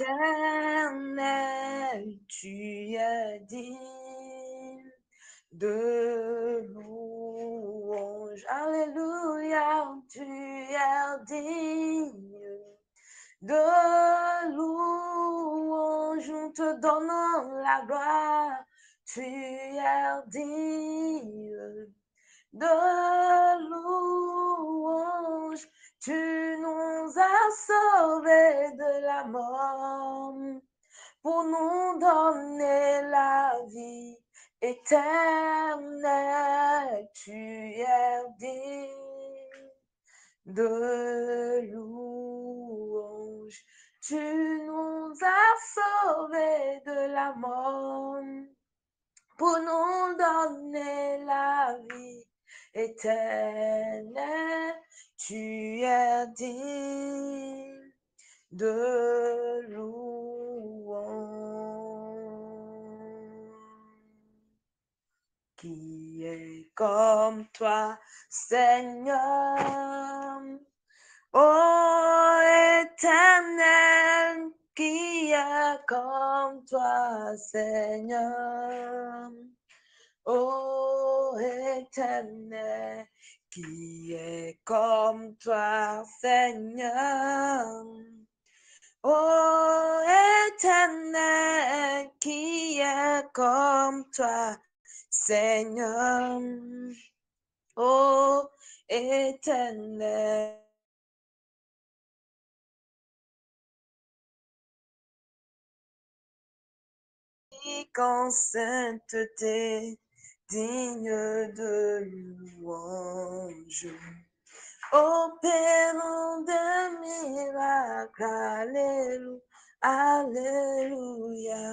Éternel, tu es digne de louange. Alléluia, tu es digne de louange. Nous te donnons la gloire. Tu es digne de louange. Tu nous as sauvés de la mort pour nous donner la vie éternelle. Tu es digne de louange. Tu nous as sauvés de la mort pour nous donner la vie éternelle. Tu es digne de louange. Qui est comme toi, Seigneur? Ô éternel, qui est comme toi, Seigneur? Ô éternel, qui est comme toi, Seigneur? Ô éternel, qui est comme toi, Seigneur? Ô éternel. En sainteté, digne de louange. Opérant des miracles, alléluia, alléluia.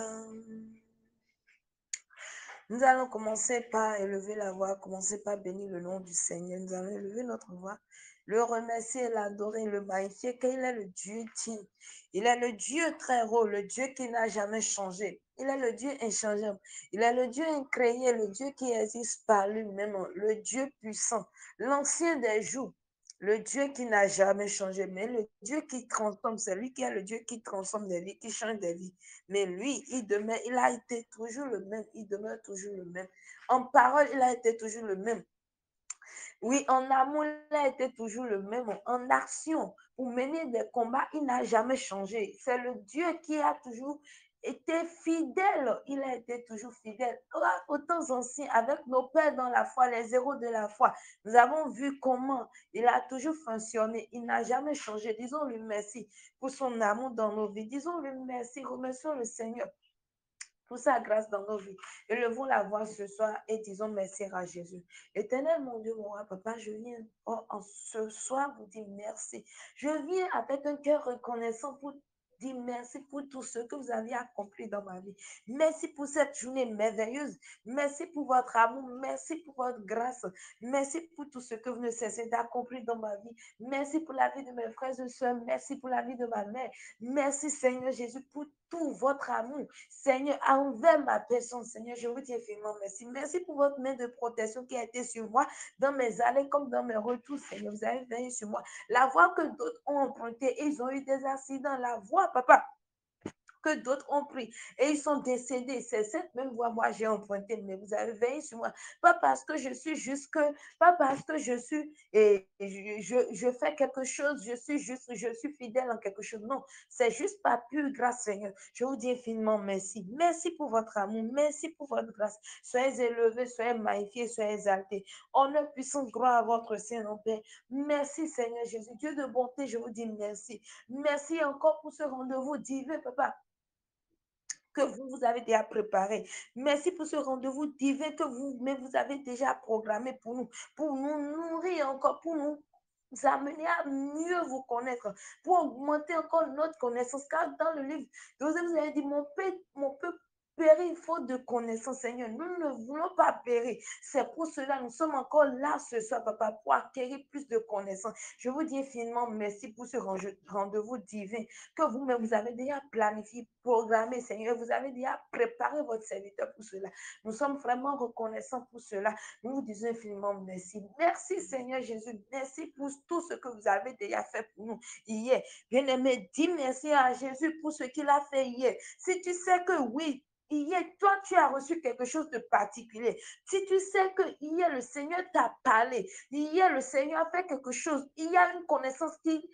Nous allons commencer par élever la voix, commencer par bénir le nom du Seigneur. Nous allons élever notre voix, le remercier, l'adorer, le magnifier, car il est le Dieu digne. Il est le Dieu très haut, le Dieu qui n'a jamais changé. Il est le Dieu inchangeable. Il est le Dieu incréé, le Dieu qui existe par lui-même, le Dieu puissant, l'ancien des jours, le Dieu qui n'a jamais changé, mais le Dieu qui transforme, c'est lui qui est le Dieu qui transforme des vies, qui change des vies. Mais lui, il demeure, il a été toujours le même, il demeure toujours le même. En parole, il a été toujours le même. Oui, en amour, il a été toujours le même. En action, pour mener des combats, il n'a jamais changé. C'est le Dieu qui a toujours été fidèle. Il a été toujours fidèle. Aux temps anciens, avec nos pères dans la foi, les héros de la foi, nous avons vu comment il a toujours fonctionné. Il n'a jamais changé. Disons-lui merci pour son amour dans nos vies. Disons-lui merci. Remercions le Seigneur pour sa grâce dans nos vies. Élevons la voix ce soir et disons merci à Jésus. Éternel, mon Dieu, mon roi, papa, je viens en ce soir vous dire merci. Je viens avec un cœur reconnaissant pour dire merci pour tout ce que vous avez accompli dans ma vie. Merci pour cette journée merveilleuse. Merci pour votre amour. Merci pour votre grâce. Merci pour tout ce que vous ne cessez d'accomplir dans ma vie. Merci pour la vie de mes frères et sœurs. Merci pour la vie de ma mère. Merci, Seigneur Jésus, pour tout votre amour. Seigneur, envers ma personne, Seigneur, je vous dis infiniment merci. Merci pour votre main de protection qui a été sur moi, dans mes allées comme dans mes retours, Seigneur. Vous avez veillé sur moi. La voie que d'autres ont empruntée, ils ont eu des accidents. La voie, papa, que d'autres ont pris et ils sont décédés. C'est cette même voie, moi, j'ai emprunté, mais vous avez veillé sur moi. Pas parce que je suis juste que, pas parce que je suis et je fais quelque chose, je suis juste, je suis fidèle en quelque chose. Non, c'est juste par pure grâce, Seigneur. Je vous dis infiniment merci. Merci pour votre amour, merci pour votre grâce. Soyez élevés, soyez magnifiés, soyez exaltés. Honneur, puissance, gloire à votre Saint-Nom, Père. Merci, Seigneur Jésus. Dieu de bonté, je vous dis merci. Merci encore pour ce rendez-vous divin, papa, que vous avez déjà préparé. Merci pour ce rendez-vous divin que vous-même vous avez déjà programmé pour nous nourrir encore, pour nous amener à mieux vous connaître, pour augmenter encore notre connaissance. Car dans le livre, vous avez dit, mon peuple périr faute de connaissance, Seigneur. Nous ne voulons pas périr. C'est pour cela que nous sommes encore là ce soir, Papa, pour acquérir plus de connaissances. Je vous dis infiniment merci pour ce rendez-vous divin que vous-même, vous avez déjà planifié, programmé, Seigneur. Vous avez déjà préparé votre serviteur pour cela. Nous sommes vraiment reconnaissants pour cela. Nous vous disons infiniment merci. Merci, Seigneur Jésus. Merci pour tout ce que vous avez déjà fait pour nous hier. Bien-aimé, dis merci à Jésus pour ce qu'il a fait hier. Si tu sais que oui, hier, toi, tu as reçu quelque chose de particulier. Si tu sais que hier, le Seigneur t'a parlé, hier, le Seigneur a fait quelque chose, il y a une connaissance qui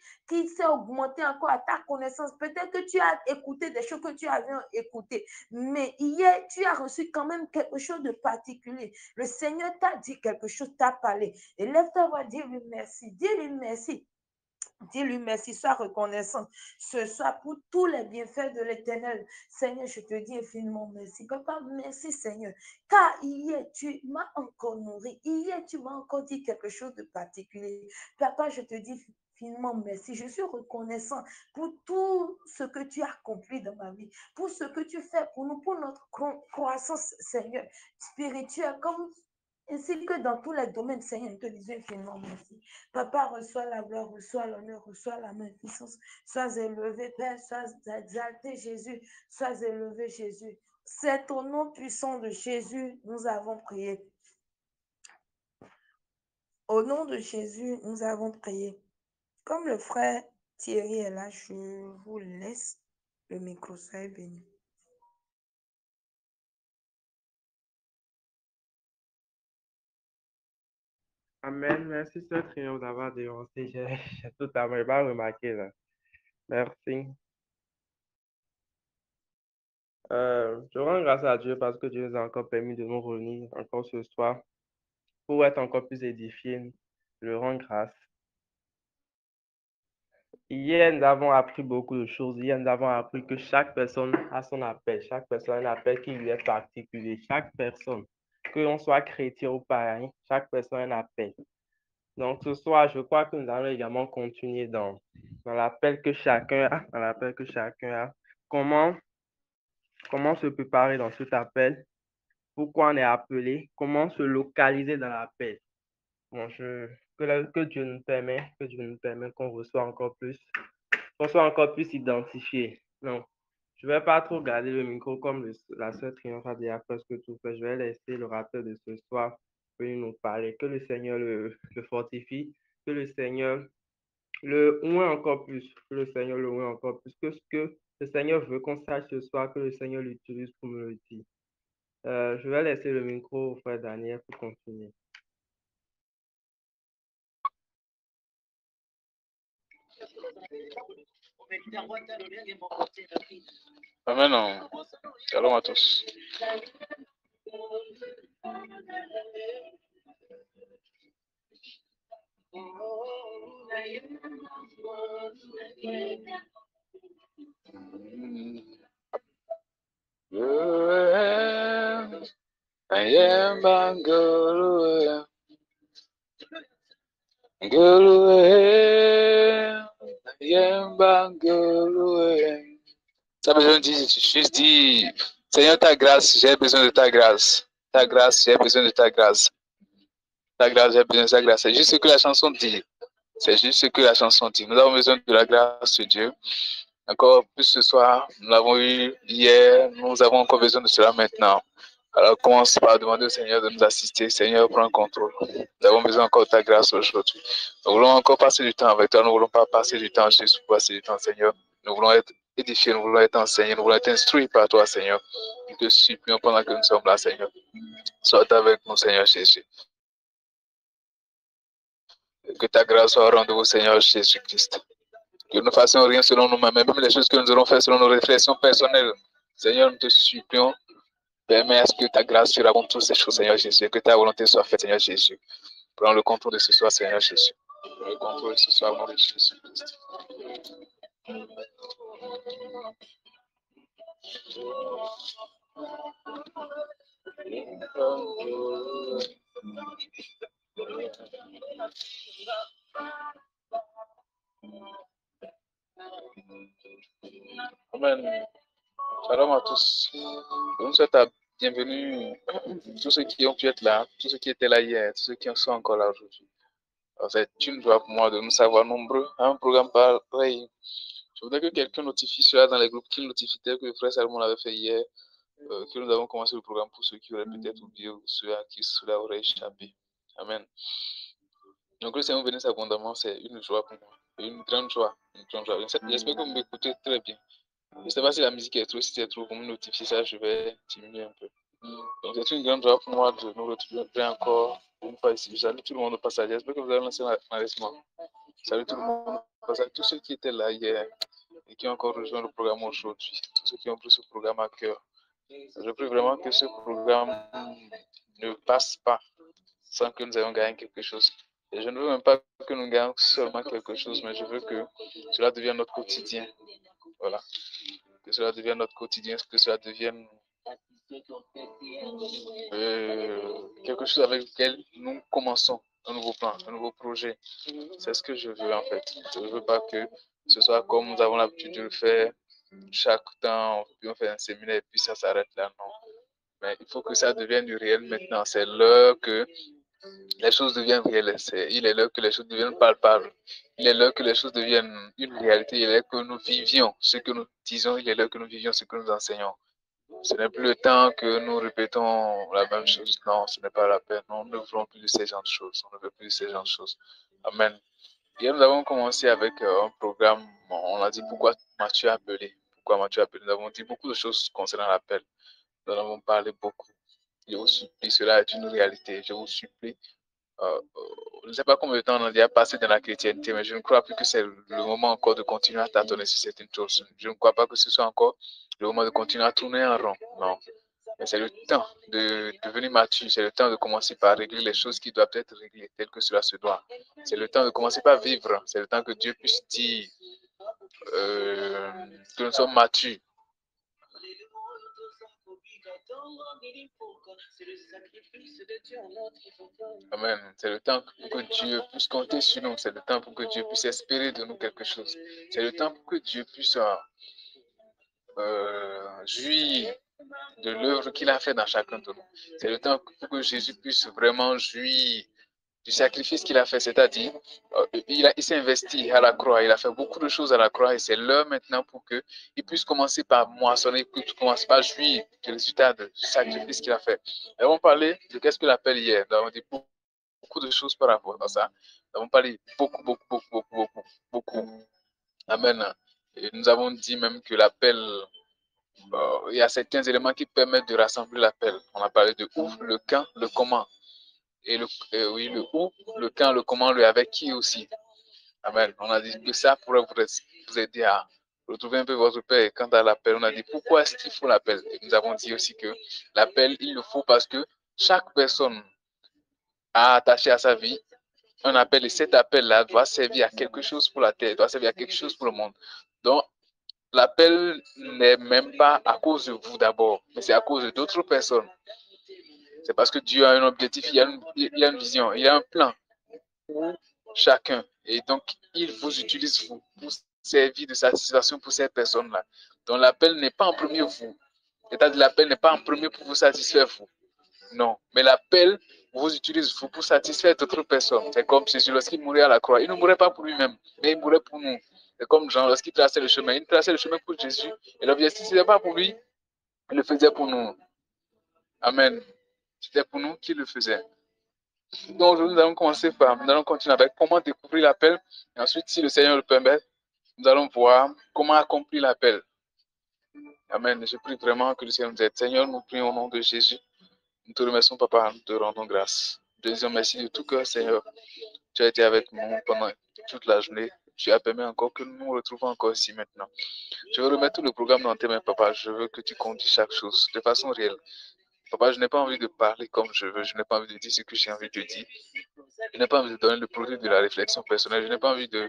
s'est augmentée encore à ta connaissance. Peut-être que tu as écouté des choses que tu avais écoutées, mais hier, tu as reçu quand même quelque chose de particulier. Le Seigneur t'a dit quelque chose, t'a parlé. Et lève ta voix, dis-lui merci, dis-lui merci. Dis-lui merci, sois reconnaissant ce soir pour tous les bienfaits de l'Éternel. Seigneur, je te dis infiniment merci. Papa, merci Seigneur. Car hier, tu m'as encore nourri. Hier, tu m'as encore dit quelque chose de particulier. Papa, je te dis infiniment merci. Je suis reconnaissant pour tout ce que tu as accompli dans ma vie, pour ce que tu fais pour nous, pour notre croissance, Seigneur, spirituelle, comme ainsi que dans tous les domaines, Seigneur, nous te disons infiniment merci. Papa, reçois la gloire, reçois l'honneur, reçois la magnificence. Sois élevé, Père, sois exalté, Jésus. Sois élevé, Jésus. C'est au nom puissant de Jésus, nous avons prié. Au nom de Jésus, nous avons prié. Comme le frère Thierry est là, je vous laisse le micro. Soyez béni. Amen. Merci, Sœur Triomphe, d'avoir dénoncé. J'ai totalement pas remarqué là. Merci. Je rends grâce à Dieu parce que Dieu nous a encore permis de nous réunir encore ce soir pour être encore plus édifiés. Je rends grâce. Hier, nous avons appris beaucoup de choses. Hier, nous avons appris que chaque personne a son appel. Chaque personne a un appel qui lui est particulier. Chaque personne, que l'on soit chrétien ou païen, chaque personne a un appel. Donc, ce soir, je crois que nous allons également continuer dans l'appel que chacun a, dans l'appel que chacun a. Comment se préparer dans cet appel? Pourquoi on est appelé? Comment se localiser dans l'appel? Bon, que Dieu nous permet qu'on reçoive encore plus, qu'on soit encore plus identifié. Non, je ne vais pas trop garder le micro comme la sœur Triomphe a déjà presque tout fait. Je vais laisser le rappel de ce soir venir nous parler. Que le Seigneur le fortifie, que le Seigneur le oint encore plus, que le Seigneur le oint encore plus, que ce que le Seigneur veut qu'on sache ce soir, que le Seigneur l'utilise pour me le dire. Je vais laisser le micro au frère Daniel pour continuer. Amen. Shalom à tous. I am Bangalore. Tu as besoin de dire, juste dire, Seigneur, ta grâce, j'ai besoin de ta grâce. Ta grâce, j'ai besoin de ta grâce. Ta grâce, j'ai besoin de ta grâce. C'est juste ce que la chanson dit. C'est juste ce que la chanson dit. Nous avons besoin de la grâce de Dieu. Encore plus ce soir, nous l'avons eu hier, nous avons encore besoin de cela maintenant. Alors commence par demander au Seigneur de nous assister. Seigneur, prends le contrôle. Nous avons besoin encore de ta grâce aujourd'hui. Nous voulons encore passer du temps avec toi. Nous ne voulons pas passer du temps juste pour passer du temps, Seigneur. Nous voulons être édifiés, nous voulons être enseignés, nous voulons être instruits par toi, Seigneur. Nous te supplions pendant que nous sommes là, Seigneur. Sois avec nous, Seigneur Jésus. Que ta grâce soit au rendez-vous, Seigneur Jésus-Christ. Que nous ne fassions rien selon nous-mêmes, même les choses que nous allons faire selon nos réflexions personnelles. Seigneur, nous te supplions. Permets à ce que ta grâce surabonde toutes ces choses, Seigneur Jésus, et que ta volonté soit faite, Seigneur Jésus. Prends le contrôle de ce soir, Seigneur Jésus. Prends le contrôle de ce soir, au nom de Jésus-Christ. Amen. Shalom à tous. Je vous souhaite la bienvenue, tous ceux qui ont pu être là, tous ceux qui étaient là hier, tous ceux qui sont encore là aujourd'hui. C'est une joie pour moi de nous savoir nombreux à un programme pareil. Je voudrais que quelqu'un notifie cela dans les groupes, qu'il notifie tel que le frère Salomon l'avait fait hier, que nous avons commencé le programme pour ceux qui auraient peut-être oublié ou ceux à qui cela aurait échappé. Amen. Donc le Seigneur bénisse abondamment, c'est une joie pour moi, une grande joie. J'espère que vous m'écoutez très bien. Je ne sais pas si la musique est trop, si c'est trop, pour me notifier ça, je vais diminuer un peu. Donc c'est une grande joie pour moi de nous retrouver encore une fois ici. Salut tout le monde au passage. J'espère que vous avez lancé l'enregistrement. Salut tout le monde au passage. Tous ceux qui étaient là hier et qui ont encore rejoint le programme aujourd'hui. Tous ceux qui ont pris ce programme à cœur. Je prie vraiment que ce programme ne passe pas sans que nous ayons gagné quelque chose. Et je ne veux même pas que nous gagnions seulement quelque chose, mais je veux que cela devienne notre quotidien. Voilà. Que cela devienne notre quotidien, que cela devienne quelque chose avec lequel nous commençons un nouveau plan, un nouveau projet. C'est ce que je veux en fait. Je ne veux pas que ce soit comme nous avons l'habitude de le faire chaque temps, on fait un séminaire et puis ça s'arrête là. Non. Mais il faut que ça devienne du réel maintenant. C'est l'heure que les choses deviennent réelles. Il est l'heure que les choses deviennent palpables. Il est l'heure que les choses deviennent une réalité. Il est l'heure que nous vivions ce que nous disons. Il est l'heure que nous vivions ce que nous enseignons. Ce n'est plus le temps que nous répétons la même chose. Non, ce n'est pas la peine. Non, nous ne voulons plus de ces genres de choses. On ne veut plus de ces genres de choses. Amen. Hier, nous avons commencé avec un programme. On a dit pourquoi Matthieu a appelé. Pourquoi Matthieu a appelé. Nous avons dit beaucoup de choses concernant l'appel. Nous en avons parlé beaucoup. Je vous supplie, cela est une réalité. Je vous supplie. Je ne sais pas combien de temps on a déjà passé dans la chrétienté, mais je ne crois plus que c'est le moment encore de continuer à tâtonner sur certaines choses. Je ne crois pas que ce soit encore le moment de continuer à tourner en rond. Non. Mais c'est le temps de devenir mature. C'est le temps de commencer par régler les choses qui doivent être réglées telles que cela se doit. C'est le temps de commencer par vivre. C'est le temps que Dieu puisse dire que nous sommes matures. Amen. C'est le temps pour que Dieu puisse compter sur nous. C'est le temps pour que Dieu puisse espérer de nous quelque chose. C'est le temps pour que Dieu puisse jouir de l'œuvre qu'il a fait dans chacun de nous. C'est le temps pour que Jésus puisse vraiment jouir du sacrifice qu'il a fait, c'est-à-dire il s'est investi à la croix, il a fait beaucoup de choses à la croix et c'est l'heure maintenant pour qu'il puisse commencer par moissonner, qu'il commence par jouir du résultat du sacrifice qu'il a fait. Nous avons parlé de qu'est-ce que l'appel hier, nous avons dit beaucoup de choses par rapport à ça. Nous avons parlé beaucoup. Amen. Et nous avons dit même que l'appel, il y a certains éléments qui permettent de rassembler l'appel. On a parlé de où, le quand, le comment. Et oui, le où, le quand, le comment, le avec qui aussi. Amen. On a dit que ça pourrait vous aider à retrouver un peu votre paix. Quant à l'appel, on a dit pourquoi est-ce qu'il faut l'appel. Et nous avons dit aussi que l'appel, il le faut parce que chaque personne a attaché à sa vie un appel et cet appel-là doit servir à quelque chose pour la terre, doit servir à quelque chose pour le monde. Donc, l'appel n'est même pas à cause de vous d'abord, mais c'est à cause d'autres personnes. C'est parce que Dieu a un objectif, il y a une vision, il y a un plan pour chacun. Et donc, il vous utilise vous pour servir de satisfaction pour ces personnes-là. Donc, l'appel n'est pas en premier vous. C'est-à-dire l'appel n'est pas en premier pour vous satisfaire vous. Non. Mais l'appel vous utilise vous pour satisfaire d'autres personnes. C'est comme Jésus lorsqu'il mourait à la croix. Il ne mourait pas pour lui-même, mais il mourait pour nous. C'est comme Jean lorsqu'il traçait le chemin. Il traçait le chemin pour Jésus. Et l'objectif, ce n'était pas pour lui, il le faisait pour nous. Amen. C'était pour nous qu'il le faisait. Donc, nous allons commencer par, nous allons continuer avec comment découvrir l'appel. Et ensuite, si le Seigneur le permet, nous allons voir comment accomplir l'appel. Amen. Je prie vraiment que le Seigneur nous aide. Seigneur, nous prions au nom de Jésus. Nous te remercions, Papa. Nous te rendons grâce. Nous te disons merci de tout cœur, Seigneur. Tu as été avec nous pendant toute la journée. Tu as permis encore que nous nous retrouvons encore ici maintenant. Je veux remettre tout le programme dans tes mains, Papa. Je veux que tu conduis chaque chose de façon réelle. Papa, je n'ai pas envie de parler comme je veux. Je n'ai pas envie de dire ce que j'ai envie de dire. Je n'ai pas envie de donner le produit de la réflexion personnelle. Je n'ai pas envie de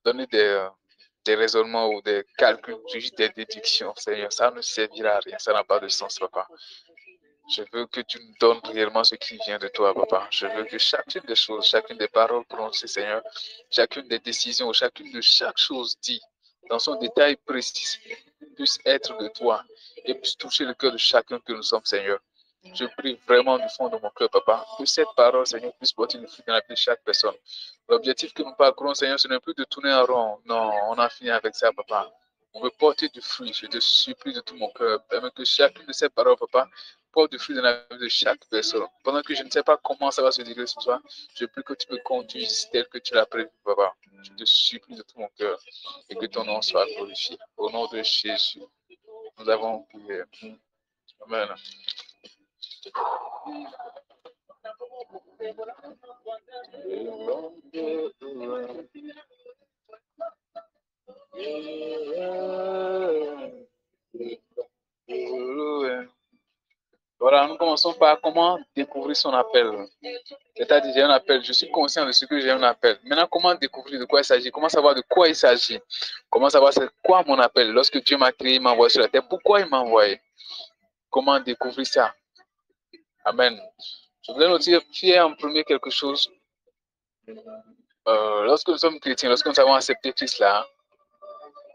donner des raisonnements ou des calculs, juste des déductions, Seigneur. Ça ne servira à rien. Ça n'a pas de sens, Papa. Je veux que tu nous donnes réellement ce qui vient de toi, Papa. Je veux que chacune des choses, chacune des paroles prononcées, Seigneur, chacune des décisions, chacune de chaque chose dit dans son détail précis, puisse être de toi et puisse toucher le cœur de chacun que nous sommes, Seigneur. Je prie vraiment du fond de mon cœur, Papa, que cette parole, Seigneur, puisse porter une fruit dans la vie de chaque personne. L'objectif que nous parcourons, Seigneur, ce n'est plus de tourner en rond. Non, on a fini avec ça, Papa. On veut porter du fruit. Je te supplie de tout mon cœur. Permets que chacune de ces paroles, Papa, porte du fruit dans la vie de chaque personne. Pendant que je ne sais pas comment ça va se dérouler ce soir, je prie que tu me conduises tel que tu l'as prévu, Papa. Je te supplie de tout mon cœur et que ton nom soit glorifié. Au nom de Jésus, nous avons prié. Amen. Voilà, nous commençons par comment découvrir son appel. C'est-à-dire, j'ai un appel, je suis conscient de ce que j'ai un appel. Maintenant, comment découvrir de quoi il s'agit? Comment savoir de quoi il s'agit? Comment savoir c'est quoi mon appel? Lorsque Dieu m'a créé, il m'a envoyé sur la terre, pourquoi il m'a envoyé? Comment découvrir ça? Amen. Je voudrais notifier en premier quelque chose. Lorsque nous sommes chrétiens, lorsque nous avons accepté Christ là,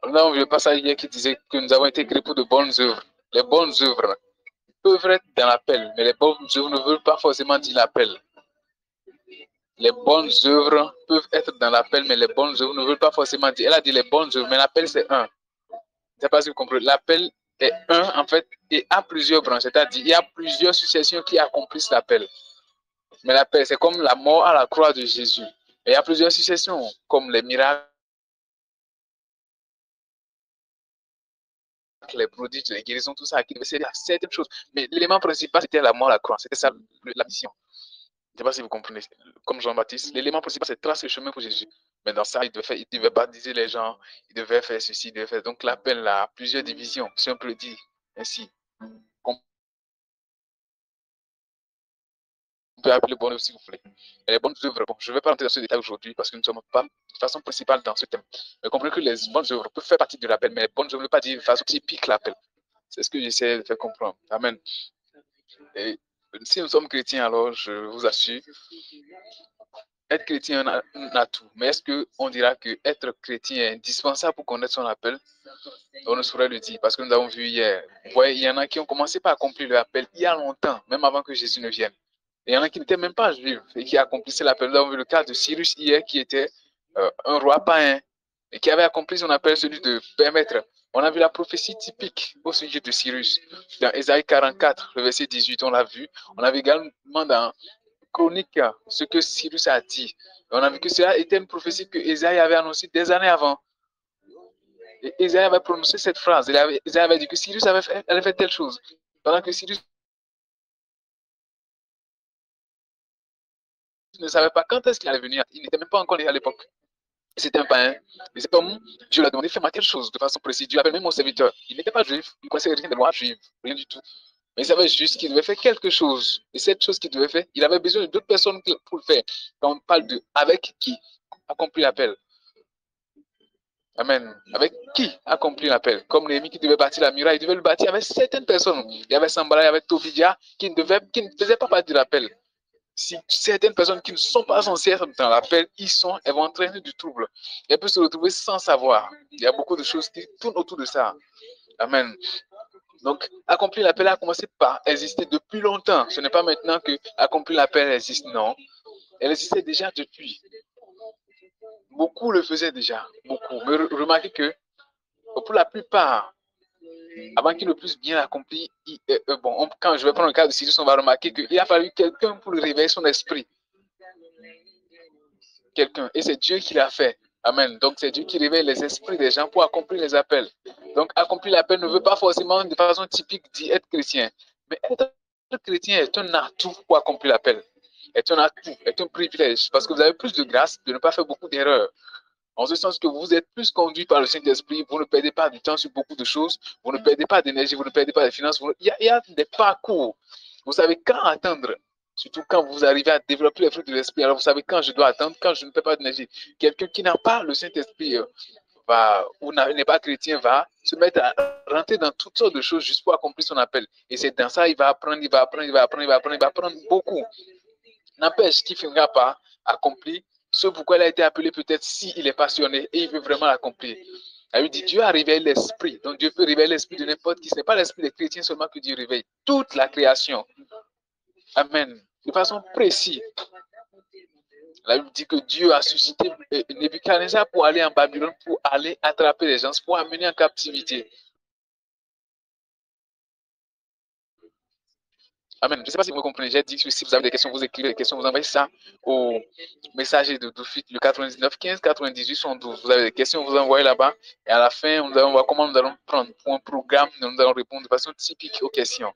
nous avons vu le passage hier qui disait que nous avons été créés pour de bonnes œuvres. Les bonnes œuvres peuvent être dans l'appel, mais les bonnes œuvres ne veulent pas forcément dire l'appel. Les bonnes œuvres peuvent être dans l'appel, mais les bonnes œuvres ne veulent pas forcément dire. Elle a dit les bonnes œuvres, mais l'appel c'est un. Je ne sais pas si vous comprenez. L'appel est un, en fait, et a plusieurs branches. C'est-à-dire, il y a plusieurs successions qui accomplissent l'appel. Mais l'appel, c'est comme la mort à la croix de Jésus. Et il y a plusieurs successions, comme les miracles, les prodiges, les guérisons, tout ça, qui devait servir à certaines choses. Mais l'élément principal, c'était la mort à la croix. C'était ça, la mission. Je ne sais pas si vous comprenez. Comme Jean-Baptiste, l'élément principal, c'est tracer le chemin pour Jésus. Mais dans ça, il devait baptiser les gens, il devait faire ceci, il devait faire. Donc l'appel là, a plusieurs divisions, si on peut le dire ainsi. On peut appeler bonnes œuvres si vous voulez. Et les bonnes œuvres, bon, je ne vais pas rentrer dans ce détail aujourd'hui parce que nous ne sommes pas de façon principale dans ce thème. Mais comprenez que les bonnes œuvres peuvent faire partie de l'appel, mais les bonnes œuvres ne veulent pas dire de façon typique l'appel. C'est ce que j'essaie de faire comprendre. Amen. Et si nous sommes chrétiens, alors je vous assure, être chrétien est un atout. Mais est-ce qu'on dira que être chrétien est indispensable pour connaître son appel? On ne saurait le dire parce que nous avons vu hier. Vous voyez, il y en a qui ont commencé par accomplir leur appel il y a longtemps, même avant que Jésus ne vienne. Et il y en a qui n'étaient même pas juifs et qui accomplissaient l'appel. Nous avons vu le cas de Cyrus hier qui était un roi païen et qui avait accompli son appel, celui de permettre. On a vu la prophétie typique au sujet de Cyrus. Dans Ésaïe 44, le verset 18, on l'a vu. On avait également dans Chronique ce que Cyrus a dit. Et on a vu que cela était une prophétie que Ésaïe avait annoncée des années avant. Et Ésaïe avait prononcé cette phrase. Ésaïe avait dit que Cyrus allait faire telle chose. Pendant que Cyrus ne savait pas quand est-ce qu'il allait venir. Il n'était même pas encore né à l'époque. C'était un païen. Et cet homme, Dieu lui a demandé de faire quelque chose de façon précise. Dieu appelle même mon serviteur. Il n'était pas juif. Il ne connaissait rien de loi juive. Rien du tout. Mais il savait juste qu'il devait faire quelque chose. Et cette chose qu'il devait faire, il avait besoin d'autres personnes pour le faire. Quand on parle de avec qui accomplit l'appel. Amen. Avec qui accomplit l'appel? Comme Néhémie qui devait bâtir la muraille, il devait le bâtir avec certaines personnes. Il y avait Sambala, il y avait Tobia qui ne faisaient pas partie de l'appel. Si certaines personnes qui ne sont pas censées être dans l'appel, elles vont entraîner du trouble. Elles peuvent se retrouver sans savoir. Il y a beaucoup de choses qui tournent autour de ça. Amen. Donc, accomplir l'appel a commencé par exister depuis longtemps. Ce n'est pas maintenant que accomplir l'appel existe, non. Elle existait déjà depuis. Beaucoup le faisaient déjà. Beaucoup. Mais remarquez que, pour la plupart, avant qu'il ne puisse bien accomplir, quand je vais prendre le cas de Cyrus, on va remarquer qu'il a fallu quelqu'un pour réveiller son esprit. Quelqu'un. Et c'est Dieu qui l'a fait. Amen. Donc, c'est Dieu qui réveille les esprits des gens pour accomplir les appels. Donc, accomplir l'appel ne veut pas forcément de façon typique dire être chrétien. Mais être chrétien est un atout pour accomplir l'appel. Est un atout, est un privilège. Parce que vous avez plus de grâce de ne pas faire beaucoup d'erreurs. En ce sens que vous êtes plus conduit par le Saint-Esprit, vous ne perdez pas du temps sur beaucoup de choses, vous ne perdez pas d'énergie, vous ne perdez pas de finances. Il y a des parcours. Vous savez quand attendre. Surtout quand vous arrivez à développer les fruits de l'esprit. Alors vous savez quand je dois attendre, quand je ne perds pas d'énergie. Quelqu'un qui n'a pas le Saint-Esprit ou n'est pas chrétien va se mettre à rentrer dans toutes sortes de choses juste pour accomplir son appel. Et c'est dans ça il va apprendre, il va apprendre beaucoup. N'empêche qu'il ne finira pas accomplir ce pourquoi il a été appelé peut-être s'il est passionné et il veut vraiment l'accomplir. La Bible dit Dieu a réveillé l'esprit. Donc Dieu peut réveiller l'esprit de n'importe qui. Ce n'est pas l'esprit des chrétiens seulement que Dieu réveille. Toute la création. Amen. De façon précise. La Bible dit que Dieu a suscité Nebuchadnezzar pour aller en Babylone, pour aller attraper les gens, pour amener en captivité. Amen. Je ne sais pas si vous comprenez. J'ai dit que si vous avez des questions, vous écrivez des questions, vous envoyez ça au messager de Doufit, le 99 15 98 112. Vous avez des questions, vous envoyez là-bas. Et à la fin, nous allons voir comment nous allons prendre pour un programme. Nous allons répondre de façon typique aux questions.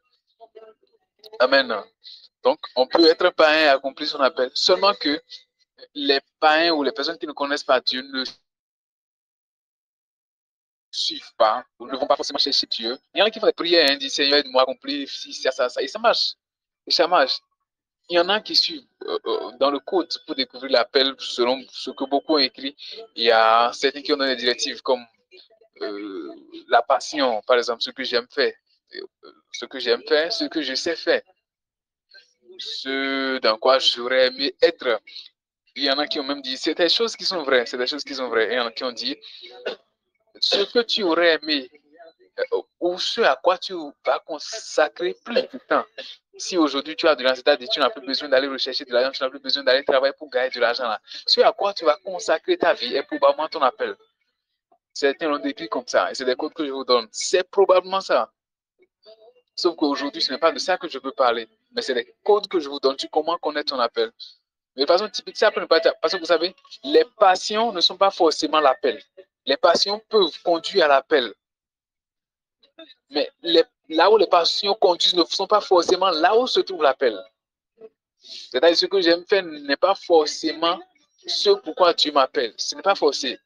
Amen. Donc, on peut être païen et accomplir son appel. Seulement que les païens ou les personnes qui ne connaissent pas Dieu ne suivent pas, ou ne vont pas forcément chercher Dieu. Il y en a qui font des prières, hein, disent Seigneur, aide-moi à accomplir ça, et ça marche. Et ça marche. Il y en a qui suivent dans le code pour découvrir l'appel selon ce que beaucoup ont écrit. Il y a certains qui ont donné des directives comme la passion, par exemple, ce que j'aime faire, ce que j'aime faire, ce que je sais faire, ce dans quoi j'aurais aimé être. Il y en a qui ont même dit, c'est des choses qui sont vraies, c'est des choses qui sont vraies. Et il y en a qui ont dit, ce que tu aurais aimé ou ce à quoi tu vas consacrer plus de temps. Si aujourd'hui tu as de l'argent, c'est-à-dire tu n'as plus besoin d'aller rechercher de l'argent, tu n'as plus besoin d'aller travailler pour gagner de l'argent là. Ce à quoi tu vas consacrer ta vie est probablement ton appel. Certains l'ont décrit comme ça, et c'est des codes que je vous donne. C'est probablement ça. Sauf qu'aujourd'hui, ce n'est pas de ça que je veux parler, mais c'est des codes que je vous donne sur comment connaître ton appel. Mais de façon typique, ça peut ne pas être, parce que vous savez, les passions ne sont pas forcément l'appel. Les passions peuvent conduire à l'appel. Mais là où les passions conduisent ne sont pas forcément là où se trouve l'appel. C'est-à-dire ce que j'aime faire n'est pas forcément ce pourquoi Dieu m'appelle. Ce n'est pas forcé.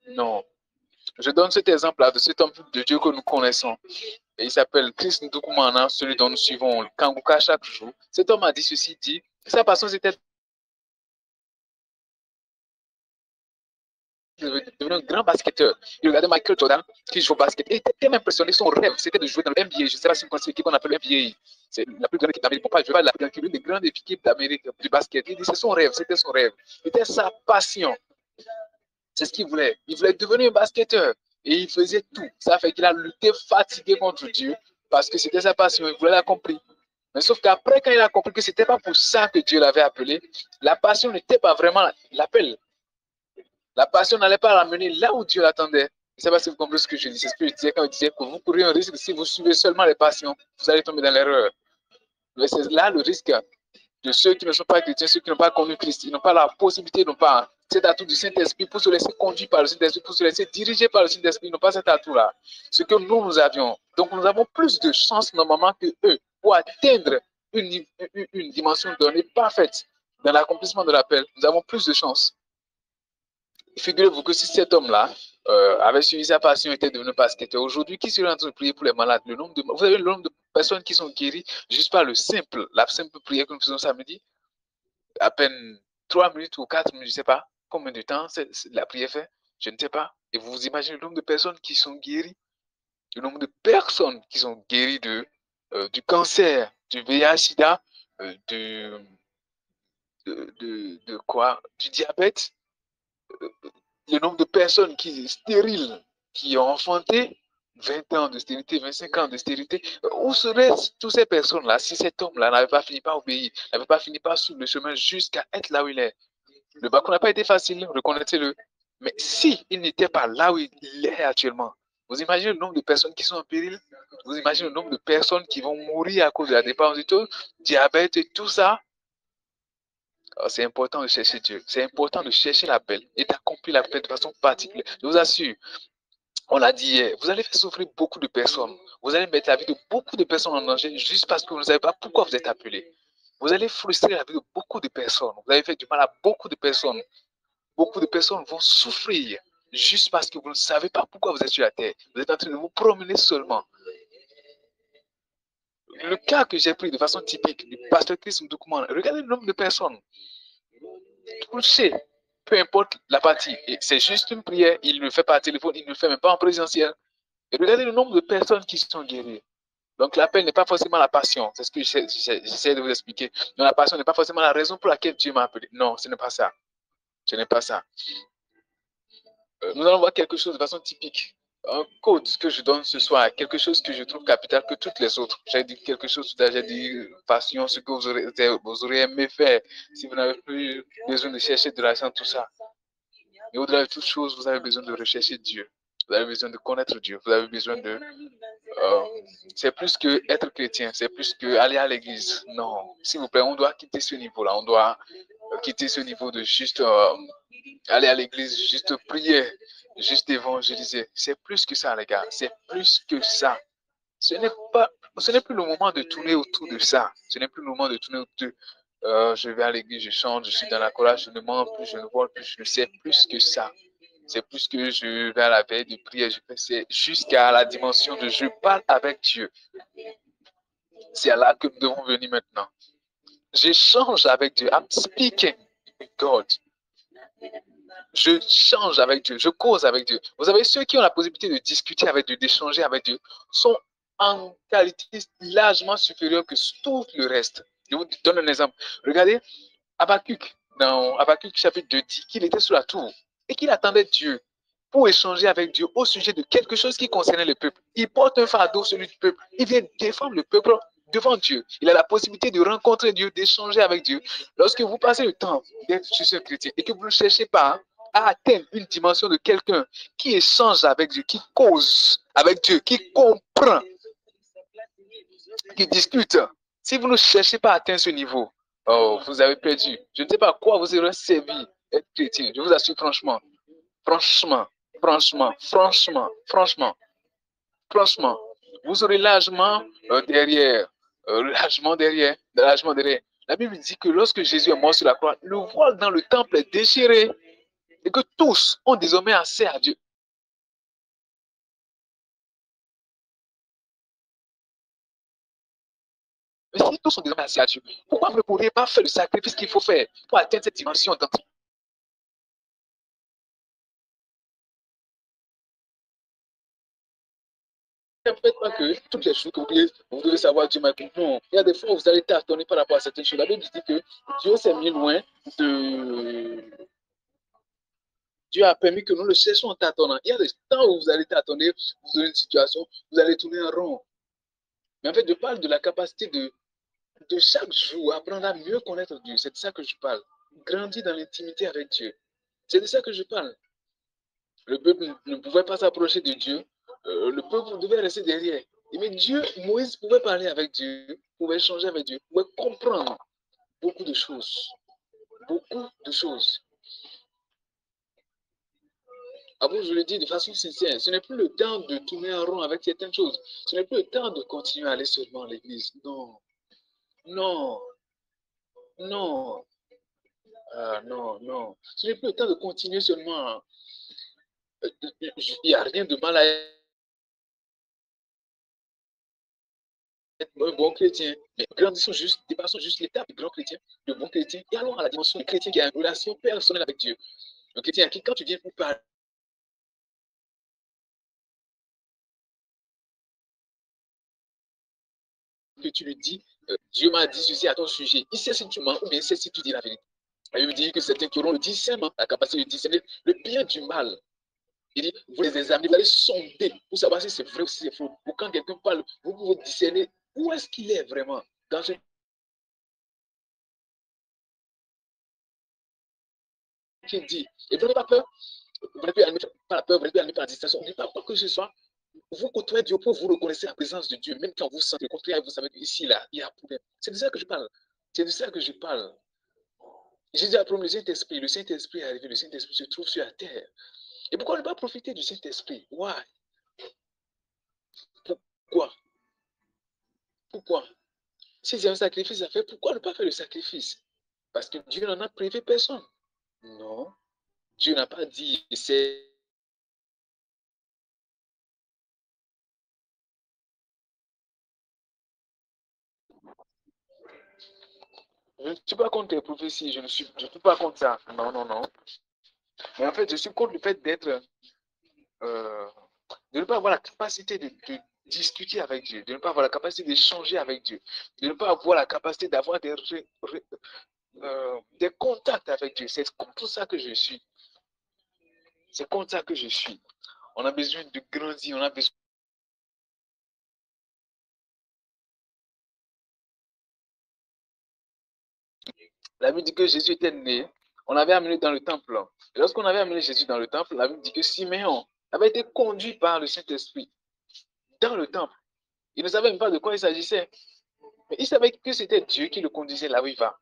Non. Je donne cet exemple-là de cet homme de Dieu que nous connaissons. Et il s'appelle Chris Ndoukoumana, celui dont nous suivons le Kanguka chaque jour. Cet homme a dit ceci, dit, sa passion c'était devenu un grand basketteur. Il regardait Michael Jordan qui joue au basket. Et il était tellement impressionné. Son rêve, c'était de jouer dans le NBA. Je ne sais pas si vous connaissez l'équipe qu'on appelle NBA. C'est la plus grande équipe d'Amérique. Bon, pas, je vais pas la plus grande équipe, l'une des grandes équipes d'Amérique du basket. Il dit c'est son rêve, c'était son rêve. C'était sa passion. C'est ce qu'il voulait. Il voulait devenir un basketteur. Et il faisait tout. Ça fait qu'il a lutté fatigué contre Dieu parce que c'était sa passion. Il voulait l'accomplir. Mais sauf qu'après, quand il a compris que ce n'était pas pour ça que Dieu l'avait appelé, la passion n'était pas vraiment l'appel. La passion n'allait pas l'amener là où Dieu l'attendait. Je ne sais pas si vous comprenez ce que je dis. C'est ce que je disais quand je disais que vous courez un risque si vous suivez seulement les passions. Vous allez tomber dans l'erreur. Mais c'est là le risque de ceux qui ne sont pas chrétiens, ceux qui n'ont pas connu Christ. Ils n'ont pas la possibilité, ils n'ont pas cet atout du Saint-Esprit pour se laisser conduire par le Saint-Esprit, pour se laisser diriger par le Saint-Esprit. Ils n'ont pas cet atout-là. Ce que nous avions. Donc nous avons plus de chances normalement que eux pour atteindre une dimension donnée parfaite dans l'accomplissement de l'appel. Nous avons plus de chances. Figurez-vous que si cet homme-là avait suivi sa passion, était devenu basketteur, aujourd'hui, qui serait en train de prier pour les malades? Vous avez le nombre de personnes qui sont guéries juste par la simple prière que nous faisons samedi, à peine 3 minutes ou 4 minutes, je ne sais pas combien de temps la prière fait, je ne sais pas. Et vous vous imaginez le nombre de personnes qui sont guéries, le nombre de personnes qui sont guéries du cancer, du VIH-Sida, de quoi? Du diabète. Le nombre de personnes stériles qui ont enfanté, 20 ans de stérilité, 25 ans de stérilité, où seraient toutes ces personnes-là si cet homme-là n'avait pas fini par obéir, n'avait pas fini par suivre le chemin jusqu'à être là où il est? Le parcours n'a pas été facile, reconnaissez-le. Mais si il n'était pas là où il est actuellement, vous imaginez le nombre de personnes qui sont en péril? Vous imaginez le nombre de personnes qui vont mourir à cause de la dépendance du taux, diabète et tout ça? C'est important de chercher Dieu. C'est important de chercher l'appel et d'accomplir l'appel de façon particulière. Je vous assure, on l'a dit hier, vous allez faire souffrir beaucoup de personnes. Vous allez mettre la vie de beaucoup de personnes en danger juste parce que vous ne savez pas pourquoi vous êtes appelé. Vous allez frustrer la vie de beaucoup de personnes. Vous allez faire du mal à beaucoup de personnes. Beaucoup de personnes vont souffrir juste parce que vous ne savez pas pourquoi vous êtes sur la terre. Vous êtes en train de vous promener seulement. Le cas que j'ai pris de façon typique du pasteur Chris Ndoukoumana, regardez le nombre de personnes touchées, peu importe la partie. C'est juste une prière, il ne le fait pas à téléphone, il ne le fait même pas en présentiel. Et regardez le nombre de personnes qui sont guéries. Donc l'appel n'est pas forcément la passion, c'est ce que j'essaie de vous expliquer. Donc la passion n'est pas forcément la raison pour laquelle Dieu m'a appelé. Non, ce n'est pas ça. Ce n'est pas ça. Nous allons voir quelque chose de façon typique. Un code que je donne ce soir, quelque chose que je trouve capital que toutes les autres. J'ai dit quelque chose tout à l'heure, j'ai dit passion, ce que vous aurez aimé faire si vous n'avez plus besoin de chercher de l'argent, tout ça. Et au-delà de toute chose, vous avez besoin de rechercher Dieu. Vous avez besoin de connaître Dieu. Vous avez besoin de... c'est plus que être chrétien, c'est plus que aller à l'église. Non, s'il vous plaît, on doit quitter ce niveau-là. On doit quitter ce niveau de juste aller à l'église, juste prier, juste évangéliser. C'est plus que ça, les gars. C'est plus que ça. Ce n'est plus le moment de tourner autour de ça. Ce n'est plus le moment de tourner autour de je vais à l'église, je chante, je suis dans la chorale, je ne mens plus, je ne vole plus, je ne sais plus que ça. C'est plus que je vais à la veille de prière, c'est jusqu'à la dimension de je parle avec Dieu. C'est à là que nous devons venir maintenant. J'échange avec Dieu. I'm speaking with God. Je change avec Dieu, je cause avec Dieu. Vous savez, ceux qui ont la possibilité de discuter avec Dieu, d'échanger avec Dieu, sont en qualité largement supérieure que tout le reste. Je vous donne un exemple. Regardez, Habakkuk, dans Habakkuk chapitre 2, dit qu'il était sur la tour et qu'il attendait Dieu pour échanger avec Dieu au sujet de quelque chose qui concernait le peuple. Il porte un fardeau, celui du peuple. Il vient défendre le peuple devant Dieu. Il a la possibilité de rencontrer Dieu, d'échanger avec Dieu. Lorsque vous passez le temps d'être chez un chrétien et que vous ne cherchez pas à atteindre une dimension de quelqu'un qui échange avec Dieu, qui cause avec Dieu, qui comprend, qui discute, si vous ne cherchez pas à atteindre ce niveau, oh, vous avez perdu. Je ne sais pas à quoi vous aurez servi être chrétien. Je vous assure franchement, franchement, vous aurez largement derrière. La Bible dit que lorsque Jésus est mort sur la croix, le voile dans le temple est déchiré et que tous ont désormais accès à Dieu. Mais si tous sont désormais accès à Dieu, pourquoi vous ne pourriez pas faire le sacrifice qu'il faut faire pour atteindre cette dimension d'entrée? Ne faites pas que toutes les choses que vous devez savoir Dieu m'a dit. Non, il y a des fois où vous allez tâtonner par rapport à certaines choses. La Bible dit que Dieu s'est mis loin de... Dieu a permis que nous le cherchions en tâtonnant. Il y a des temps où vous allez tâtonner, vous avez une situation, vous allez tourner en rond. Mais en fait, je parle de la capacité de chaque jour apprendre à mieux connaître Dieu. C'est de ça que je parle. Grandir dans l'intimité avec Dieu. C'est de ça que je parle. Le peuple ne pouvait pas s'approcher de Dieu. Le peuple devait rester derrière. Mais Dieu, Moïse pouvait parler avec Dieu, pouvait échanger avec Dieu, pouvait comprendre beaucoup de choses. Beaucoup de choses. Ah bon, je le dis de façon sincère, ce n'est plus le temps de tourner en rond avec certaines choses. Ce n'est plus le temps de continuer à aller seulement à l'église. Non. Non. Non. Ah, non, non. Ce n'est plus le temps de continuer seulement. Il n'y a rien de mal à être un bon chrétien. Mais grandissons juste, dépassons juste l'étape de grand chrétien, de bon chrétien, et allons à la dimension du chrétien qui a une relation personnelle avec Dieu. Un chrétien à qui, quand tu viens pour parler, que tu lui dis, Dieu m'a dit ceci à ton sujet. Il sait si tu mens ou bien il sait si tu dis la vérité. Il veut dire que certains qui auront le discernement, la capacité de discerner le bien du mal. Il dit, vous les examinez, vous allez sonder pour savoir si c'est vrai ou si c'est faux. Ou quand quelqu'un parle, vous pouvez discerner où est-ce qu'il est vraiment dans ce qu'il dit. Et vous n'avez pas peur. Vous n'avez plus animé par la peur, vous n'avez plus animé par la distraction. N'oubliez pas quoi que ce soit. Vous côtoyez Dieu pour vous reconnaissez la présence de Dieu. Même quand vous sentez le contraire, vous savez qu'ici, là, il y a un problème. C'est de ça que je parle. C'est de ça que je parle. Jésus a promis le Saint-Esprit. Le Saint-Esprit est arrivé. Le Saint-Esprit se trouve sur la terre. Et pourquoi ne pas profiter du Saint-Esprit? Why? Pourquoi? Pourquoi? S'il y a un sacrifice à faire, pourquoi ne pas faire le sacrifice? Parce que Dieu n'en a privé personne. Non. Dieu n'a pas dit c'est. Je ne suis pas contre les prophéties, je ne suis pas contre ça. Non, non, non. Mais en fait, je suis contre le fait d'être. De ne pas avoir la capacité de discuter avec Dieu, de ne pas avoir la capacité d'échanger avec Dieu, de ne pas avoir la capacité d'avoir des contacts avec Dieu. C'est contre ça que je suis. C'est comme ça que je suis. On a besoin de grandir, on a besoin. La Bible dit que Jésus était né, on l'avait amené dans le temple. Et lorsqu'on avait amené Jésus dans le temple, la Bible dit que Siméon avait été conduit par le Saint-Esprit dans le temple. Il ne savait même pas de quoi il s'agissait. Mais il savait que c'était Dieu qui le conduisait là où il va.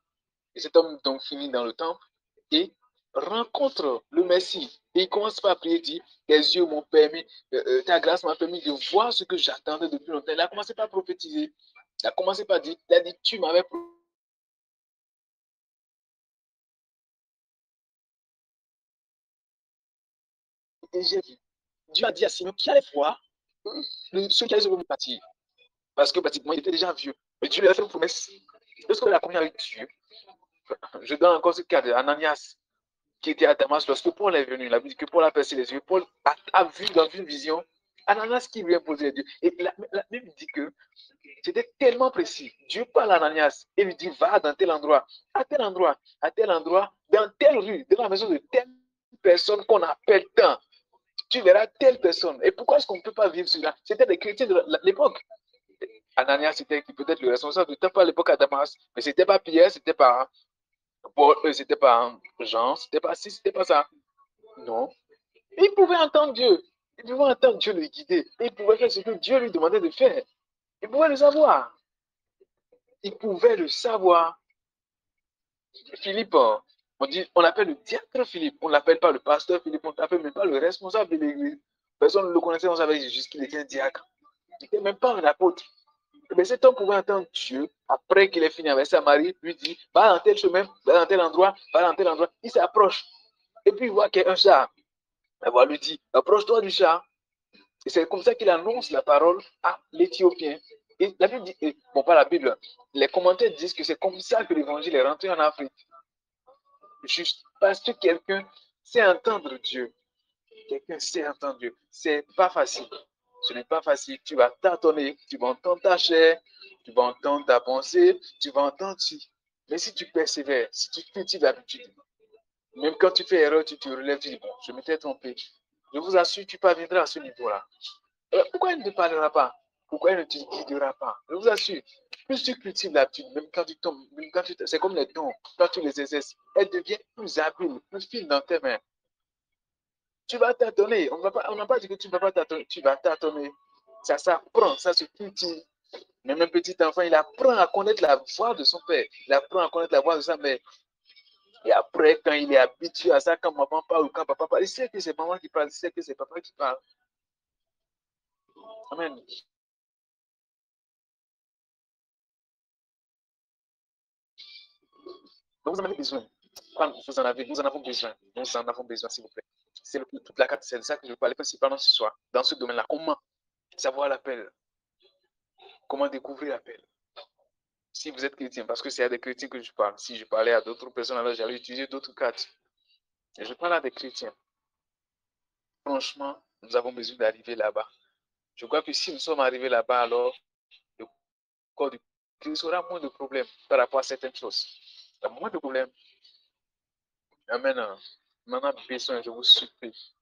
Et cet homme donc finit dans le temple et rencontre le Messie. Et il commence par prier, dit, tes yeux m'ont permis, ta grâce m'a permis de voir ce que j'attendais depuis longtemps. Il a commencé par prophétiser. Il a commencé par dire, il a dit, tu m'avais et j'ai vu. Dieu a dit à Simon qu'il allait voir ceux qui allaient se partir. Parce que pratiquement, il était déjà vieux. Mais Dieu lui a fait une promesse. Lorsqu'il a commis avec Dieu, je donne encore ce cas d'Ananias qui était à Damas lorsque Paul est venu. Il a dit que Paul a percé les yeux. Paul a vu dans une vision Ananias qui lui a imposé Dieu. Et la Bible dit que c'était tellement précis. Dieu parle à Ananias et lui dit va dans tel endroit, à tel endroit, à tel endroit, dans telle rue, dans la maison de telle personne qu'on appelle tant. Tu verras telle personne. Et pourquoi est-ce qu'on ne peut pas vivre cela? C'était des chrétiens de l'époque. Ananias, c'était peut-être le responsable du temple à l'époque à Damas, mais c'était pas Pierre, c'était pas Paul, c'était pas Jean, c'était pas si, c'était pas ça. Non. Il pouvait entendre Dieu. Il pouvait entendre Dieu le guider. Il pouvait faire ce que Dieu lui demandait de faire. Il pouvait le savoir. Il pouvait le savoir. Philippe, on appelle le diacre Philippe. On ne l'appelle pas le pasteur Philippe. On n'appelle même pas le responsable de l'église. Personne ne le connaissait. On savait juste qu'il était un diacre. Il n'était même pas un apôtre. Mais cet homme pouvait entendre Dieu, après qu'il ait fini avec sa Marie, lui dit, va dans tel chemin, va dans tel endroit, va dans tel endroit. Il s'approche. Et puis il voit qu'il y a un chat. La voix lui dit, approche-toi du chat. Et c'est comme ça qu'il annonce la parole à l'Éthiopien. Et la Bible dit, bon, pas la Bible, les commentaires disent que c'est comme ça que l'évangile est rentré en Afrique. Juste parce que quelqu'un sait entendre Dieu. Quelqu'un sait entendre Dieu. C'est pas facile. Ce n'est pas facile. Tu vas tâtonner, tu vas entendre ta chair, tu vas entendre ta pensée, tu vas entendre si. Mais si tu persévères, si tu cultives l'habitude, même quand tu fais erreur, tu te relèves, tu dis, bon, je m'étais trompé. Je vous assure, tu parviendras à ce niveau-là. Pourquoi il ne te parlera pas? Pourquoi il ne te guidera pas? Je vous assure, plus tu cultives l'habitude, même quand tu tombes, même quand c'est comme les dons, quand tu les exerces, elles deviennent plus habiles, plus fines dans tes mains. Tu vas tâtonner. On n'a pas dit que tu ne vas pas tâtonner. Tu vas tâtonner. Ça s'apprend, ça se cultive. Même un petit enfant, il apprend à connaître la voix de son père. Il apprend à connaître la voix de sa mère. Et après, quand il est habitué à ça, quand maman parle ou quand papa parle, il sait que c'est maman qui parle, il sait que c'est papa qui parle. Amen. Donc, vous en avez besoin. Quand vous en avez, nous en avons besoin. Nous en avons besoin, s'il vous plaît. C'est toute la carte, c'est de ça que je veux parler principalement ce soir. Dans ce domaine-là, comment savoir l'appel? Comment découvrir l'appel? Si vous êtes chrétien, parce que c'est à des chrétiens que je parle. Si je parlais à d'autres personnes, alors j'allais utiliser d'autres cartes. Et je parle à des chrétiens. Franchement, nous avons besoin d'arriver là-bas. Je crois que si nous sommes arrivés là-bas, alors le corps du Christ aura moins de problèmes par rapport à certaines choses. Il y a moins de problèmes. Amen. Maintenant, besoin, je vous supplie.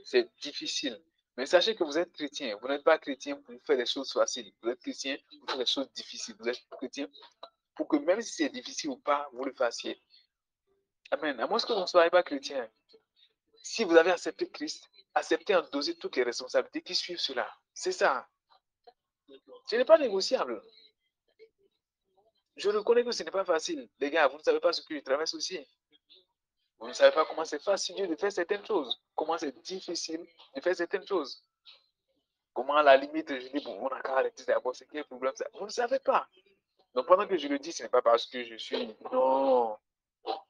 C'est difficile. Mais sachez que vous êtes chrétien. Vous n'êtes pas chrétien pour faire des choses faciles. Vous êtes chrétien pour faire des choses difficiles. Vous êtes chrétien pour que même si c'est difficile ou pas, vous le fassiez. Amen. À moins que vous ne soyez pas chrétien. Si vous avez accepté Christ, acceptez endosser toutes les responsabilités qui suivent cela. C'est ça. Ce n'est pas négociable. Je reconnais que ce n'est pas facile. Les gars, vous ne savez pas ce que je traverse aussi. Vous ne savez pas comment c'est facile de faire certaines choses. Comment c'est difficile de faire certaines choses. Comment à la limite, je dis, bon, on a qu'à arrêter d'abord, c'est quel problème ça. Vous ne savez pas. Donc pendant que je le dis, ce n'est pas parce que je suis... Non.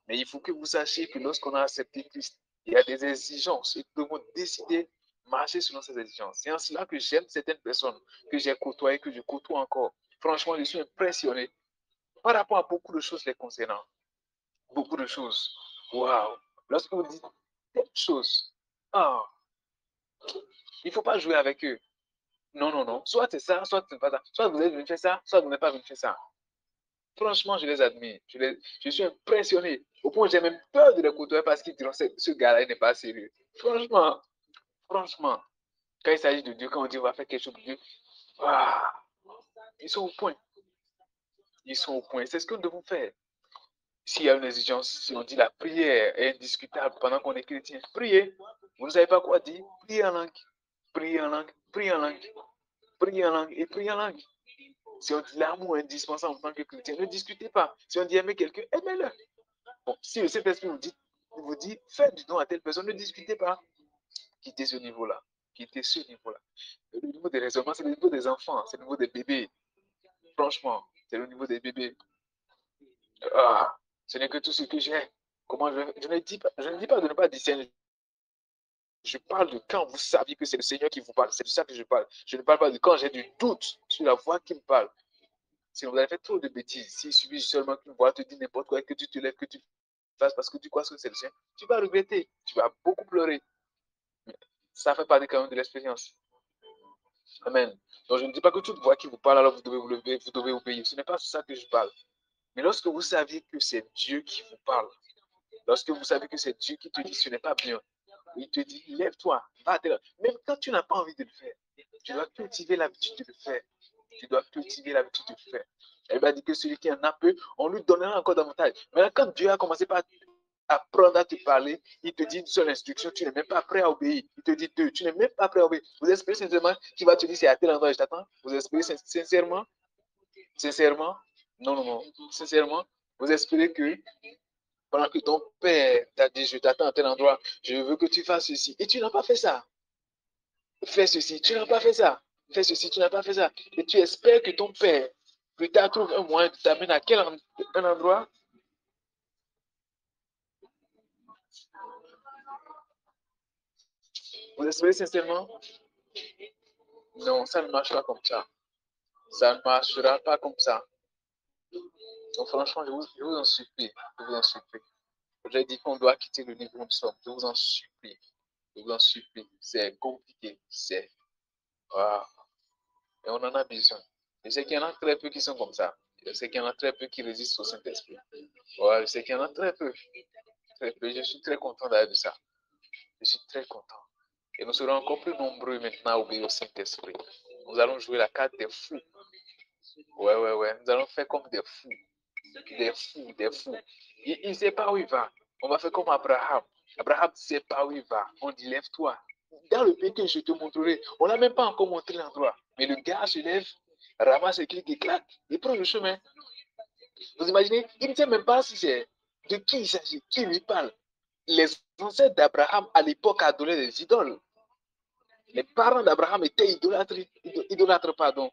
Mais il faut que vous sachiez que lorsqu'on a accepté Christ, il y a des exigences et nous devons décider de marcher selon ces exigences. C'est en cela que j'aime certaines personnes que j'ai côtoyées, que je côtoie encore. Franchement, je suis impressionné par rapport à beaucoup de choses les concernant. Beaucoup de choses. Waouh! Lorsque vous dites telle chose, ah, il ne faut pas jouer avec eux. Non, non, non. Soit c'est ça, soit c'est pas ça. Soit vous êtes venu faire ça, soit vous n'êtes pas venu faire ça. Franchement, je les admire. Je suis impressionné. Au point où j'ai même peur de les côtoyer parce qu'ils diront ce gars-là, il n'est pas sérieux. Franchement, quand il s'agit de Dieu, quand on dit on va faire quelque chose de Dieu, ah, ils sont au point. Ils sont au point. C'est ce que nous devons faire. S'il y a une exigence, si on dit la prière est indiscutable pendant qu'on est chrétien, priez. Vous ne savez pas quoi dire, priez en langue. Priez en langue, priez en langue, priez en langue et priez en langue. Si on dit l'amour est indispensable en tant que chrétien, ne discutez pas. Si on dit aimer quelqu'un, aimez-le. Bon, si le Saint-Esprit vous dit faites du don à telle personne, ne discutez pas. Quittez ce niveau-là. Quittez ce niveau-là. Le niveau des raisonnements, c'est le niveau des enfants, c'est le niveau des bébés. Franchement, c'est le niveau des bébés. Ah, ce n'est que tout ce que j'ai. Comment je ne dis pas de ne pas discerner. Je parle de quand vous saviez que c'est le Seigneur qui vous parle. C'est de ça que je parle. Je ne parle pas de quand j'ai du doute sur la voix qui me parle. Si vous avez fait trop de bêtises, s'il suffit seulement qu'une voix te dit n'importe quoi, que tu te lèves, que tu fasses parce que tu crois que c'est le Seigneur, tu vas regretter. Tu vas beaucoup pleurer. Ça fait partie quand même de l'expérience. Amen. Donc je ne dis pas que toute voix qui vous parle, alors vous devez vous lever, vous devez obéir. Ce n'est pas ça que je parle. Mais lorsque vous saviez que c'est Dieu qui vous parle, lorsque vous savez que c'est Dieu qui te dit ce n'est pas bien, il te dit lève-toi, va. Même quand tu n'as pas envie de le faire, tu dois cultiver l'habitude de le faire. Tu dois cultiver l'habitude de le faire. Elle m'a dit que celui qui en a peu, on lui donnera encore davantage. Maintenant, quand Dieu a commencé par apprendre à te parler, il te dit une seule instruction, tu n'es même pas prêt à obéir. Il te dit deux, tu n'es même pas prêt à obéir. Vous espérez sincèrement qu'il va te dire c'est à tel endroit je t'attends? Vous espérez sincèrement? Sincèrement? Non, non, non. Sincèrement, vous espérez que pendant que ton père t'a dit je t'attends à tel endroit, je veux que tu fasses ceci. Et tu n'as pas fait ça. Fais ceci, tu n'as pas fait ça. Fais ceci, tu n'as pas fait ça. Et tu espères que ton père, plus tard, trouve un moyen de t'amener à un endroit. Vous espérez sincèrement? Non, ça ne marchera pas comme ça. Ça ne marchera pas comme ça. Donc franchement, je vous en supplie. Je vous en supplie. J'ai dit qu'on doit quitter le niveau où nous sommes. Je vous en supplie. Je vous en supplie. C'est compliqué. C'est... Wow. Et on en a besoin. Je sais qu'il y en a très peu qui sont comme ça. Je sais qu'il y en a très peu qui résistent au Saint-Esprit. Ouais, je sais qu'il y en a très peu. Très peu. Je suis très content d'ailleurs de ça. Je suis très content. Et nous serons encore plus nombreux maintenant à obéir au Saint-Esprit. Nous allons jouer la carte des fous. Ouais. Nous allons faire comme des fous. Des fous, des fous. Il ne sait pas où il va. On va faire comme Abraham. Abraham ne sait pas où il va. On dit lève-toi. Dans le pays que je te montrerai, on n'a même pas encore montré l'endroit. Mais le gars se lève, ramasse et clique et claque, et prend le chemin. Vous imaginez, il ne sait même pas si c'est de qui il s'agit, qui lui parle. Les ancêtres d'Abraham à l'époque adoraient des idoles. Les parents d'Abraham étaient idolâtres, pardon.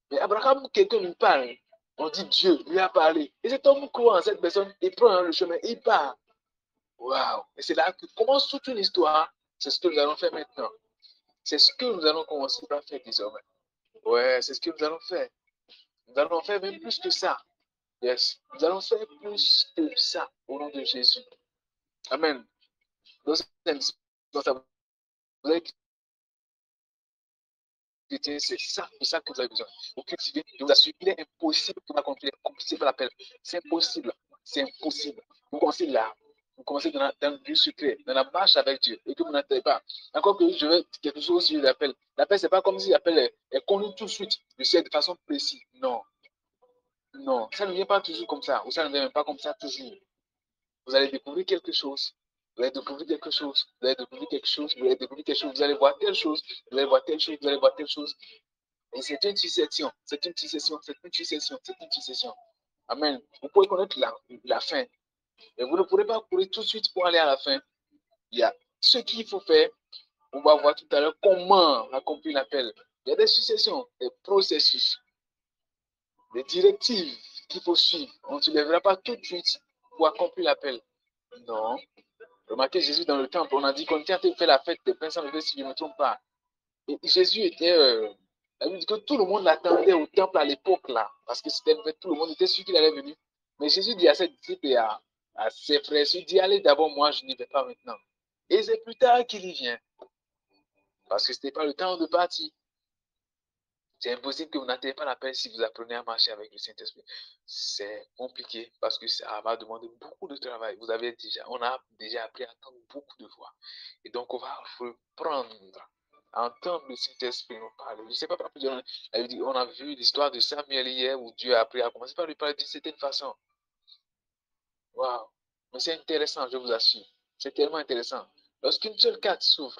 Mais Abraham, quelqu'un lui parle. On dit Dieu lui a parlé. Et cet homme croit en cette personne et prend le chemin et il part. Waouh! Et c'est là que commence toute une histoire. C'est ce que nous allons faire maintenant. C'est ce que nous allons commencer à faire désormais. Ouais, c'est ce que nous allons faire. Nous allons faire même plus que ça. Yes. Nous allons faire plus que ça au nom de Jésus. Amen. Donc, vous avez c'est ça que vous avez besoin. Vous cultivez, je vous assure, il est impossible que vous accomplissiez par l'appel. C'est impossible. C'est impossible. Vous commencez là. Vous commencez dans le but secret, dans la marche avec Dieu, et que vous n'entendez pas. Encore que je veux quelque chose sur l'appel. L'appel, ce n'est pas comme si l'appel est connu tout de suite, je sais, de façon précise. Non. Non. Ça ne vient pas toujours comme ça, ou ça ne vient même pas comme ça toujours. Vous allez découvrir quelque chose. Vous allez découvrir quelque chose. Vous allez découvrir quelque chose. Vous allez découvrir quelque chose. Vous allez voir telle chose. Vous allez voir telle chose. Vous allez voir telle chose. Et c'est une succession. C'est une succession. C'est une succession. C'est une succession. Amen. Vous pouvez connaître la fin. Mais vous ne pourrez pas courir tout de suite pour aller à la fin. Il y a ce qu'il faut faire. On va voir tout à l'heure comment accomplir l'appel. Il y a des successions, des processus, des directives qu'il faut suivre. On ne se lèvera pas tout de suite pour accomplir l'appel. Non. Remarquez Jésus dans le temple. On a dit qu'on était en train de faire la fête des pains sans levain, si je ne me trompe pas. Et Jésus était. La Bible dit que tout le monde l'attendait au temple à l'époque là. Parce que c'était tout le monde était sûr qu'il allait venir. Mais Jésus dit à ses disciples et à ses frères, il dit allez d'abord, moi je n'y vais pas maintenant. Et c'est plus tard qu'il y vient. Parce que ce n'était pas le temps de partir. C'est impossible que vous n'atteignez pas l'appel si vous apprenez à marcher avec le Saint-Esprit. C'est compliqué parce que ça va demander beaucoup de travail. On a déjà appris à entendre beaucoup de voix. Et donc, on va reprendre à entendre le Saint-Esprit nous parler. Je ne sais pas, on a vu l'histoire de Samuel hier où Dieu a appris à commencer par lui parler d'une certaine façon. Waouh! Mais c'est intéressant, je vous assure. C'est tellement intéressant. Lorsqu'une seule carte s'ouvre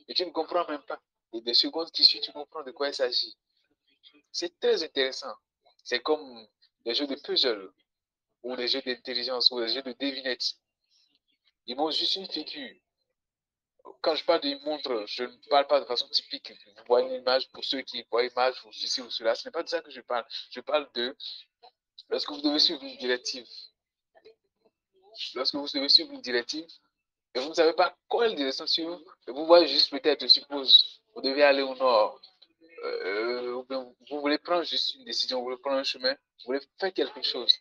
et tu ne comprends même pas, et des secondes qui suivent, tu comprends de quoi il s'agit. C'est très intéressant. C'est comme des jeux de puzzle ou des jeux d'intelligence ou des jeux de devinette. Ils montrent juste une figure. Quand je parle d'une montre, je ne parle pas de façon typique. Vous voyez une image pour ceux qui voient une image ou ceci ou cela. Ce n'est pas de ça que je parle. Je parle de lorsque vous devez suivre une directive. Lorsque vous devez suivre une directive et vous ne savez pas quelle direction suivre, et vous voyez juste peut-être, je suppose, vous devez aller au nord. Vous voulez prendre juste une décision, vous voulez prendre un chemin, vous voulez faire quelque chose.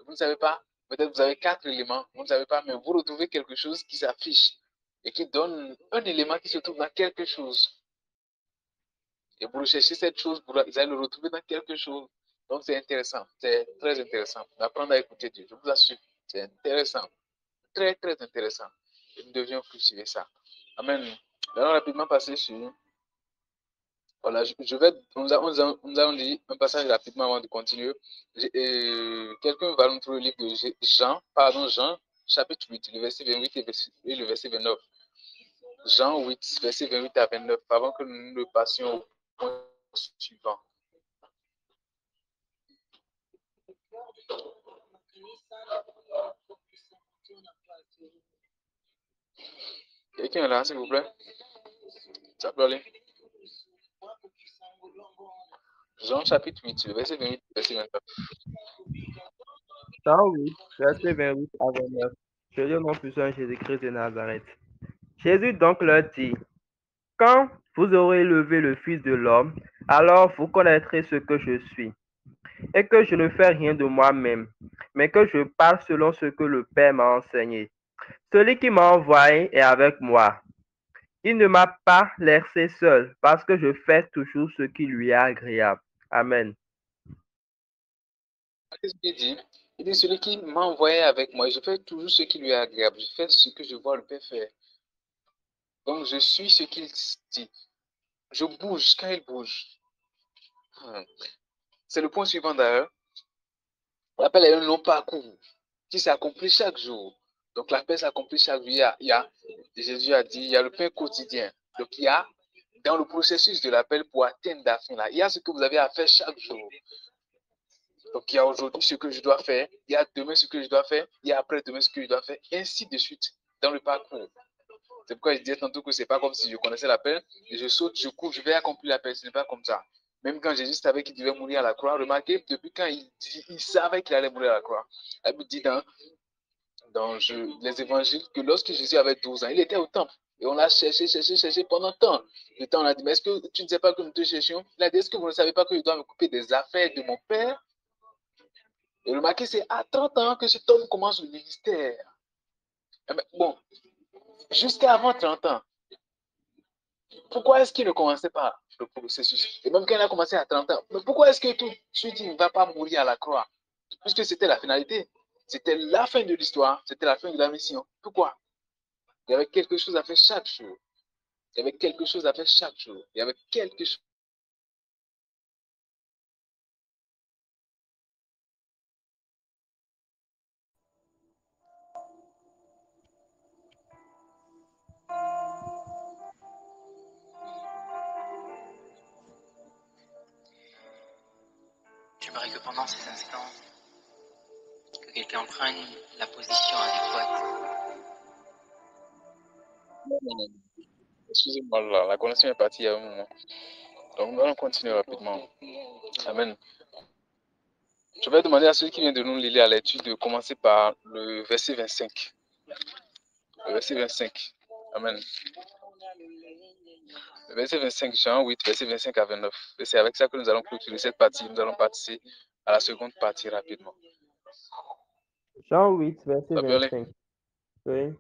Vous ne savez pas, peut-être vous avez 4 éléments, vous ne savez pas, mais vous retrouvez quelque chose qui s'affiche et qui donne un élément qui se trouve dans quelque chose. Et vous recherchez cette chose, vous allez le retrouver dans quelque chose. Donc c'est intéressant, c'est très intéressant d'apprendre à écouter Dieu. Je vous assure, c'est intéressant, très très intéressant. Et nous devions cultiver ça. Amen. Nous allons rapidement passer sur. Voilà, nous allons lire un passage rapidement avant de continuer. Quelqu'un va nous trouver le livre de Jean, chapitre 8, le verset 28 et le verset 29. Jean 8, verset 28 à 29, avant que nous ne passions au point suivant. Quelqu'un est là, s'il vous plaît? Ça peut aller? Jean chapitre 8, le verset 28, verset 29. Jean 8, verset 28 à 29. Je lis au nom puissant de Jésus-Christ de Nazareth. Jésus donc leur dit, quand vous aurez élevé le Fils de l'homme, alors vous connaîtrez ce que je suis, et que je ne fais rien de moi-même, mais que je parle selon ce que le Père m'a enseigné. Celui qui m'a envoyé est avec moi. Il ne m'a pas laissé seul, parce que je fais toujours ce qui lui est agréable. Amen. Qu'est-ce qu'il dit? Il dit, celui qui m'a envoyé avec moi, je fais toujours ce qui lui est agréable. Je fais ce que je vois le Père faire. Donc, je suis ce qu'il dit. Je bouge quand il bouge. C'est le point suivant d'ailleurs. L'appel est un long parcours qui s'accomplit chaque jour. Donc, l'appel s'accomplit chaque jour. Jésus a dit, il y a le pain quotidien. Donc, il y a, dans le processus de l'appel pour atteindre la fin, là, il y a ce que vous avez à faire chaque jour. Donc, il y a aujourd'hui ce que je dois faire, il y a demain ce que je dois faire, il y a après-demain ce que je dois faire, ainsi de suite, dans le parcours. C'est pourquoi je disais tantôt que ce n'est pas comme si je connaissais l'appel, et je saute, je cours, je vais accomplir l'appel. Ce n'est pas comme ça. Même quand Jésus savait qu'il devait mourir à la croix, remarquez, depuis quand il savait qu'il allait mourir à la croix. La Bible dit dans les évangiles que lorsque Jésus avait 12 ans, il était au temple. Et on l'a cherché pendant tant de temps. On a dit, mais est-ce que tu ne sais pas que nous te cherchions? Il a dit, est-ce que vous ne savez pas que je dois m'occuper des affaires de mon Père? Et remarquez, c'est à 30 ans que cet homme commence le ministère. Bon, jusqu'à avant 30 ans, pourquoi est-ce qu'il ne commençait pas le processus? Et même quand il a commencé à 30 ans, mais pourquoi est-ce que tout de suite il ne va pas mourir à la croix? Puisque c'était la finalité. C'était la fin de l'histoire, c'était la fin de la mission. Pourquoi? Il y avait quelque chose à faire chaque jour. Il y avait quelque chose à faire chaque jour. Il y avait quelque chose. J'aimerais que pendant ces instants, que quelqu'un prenne la position adéquate. Excusez-moi, la connexion est partie il y a un moment. Donc nous allons continuer rapidement. Amen. Je vais demander à ceux qui viennent de nous lire la lecture de commencer par le verset 25. Le verset 25. Amen. Le verset 25, Jean 8, verset 25 à 29. Et c'est avec ça que nous allons clôturer cette partie. Nous allons passer à la seconde partie rapidement. Jean 8, verset Ça peut aller? 25. Oui.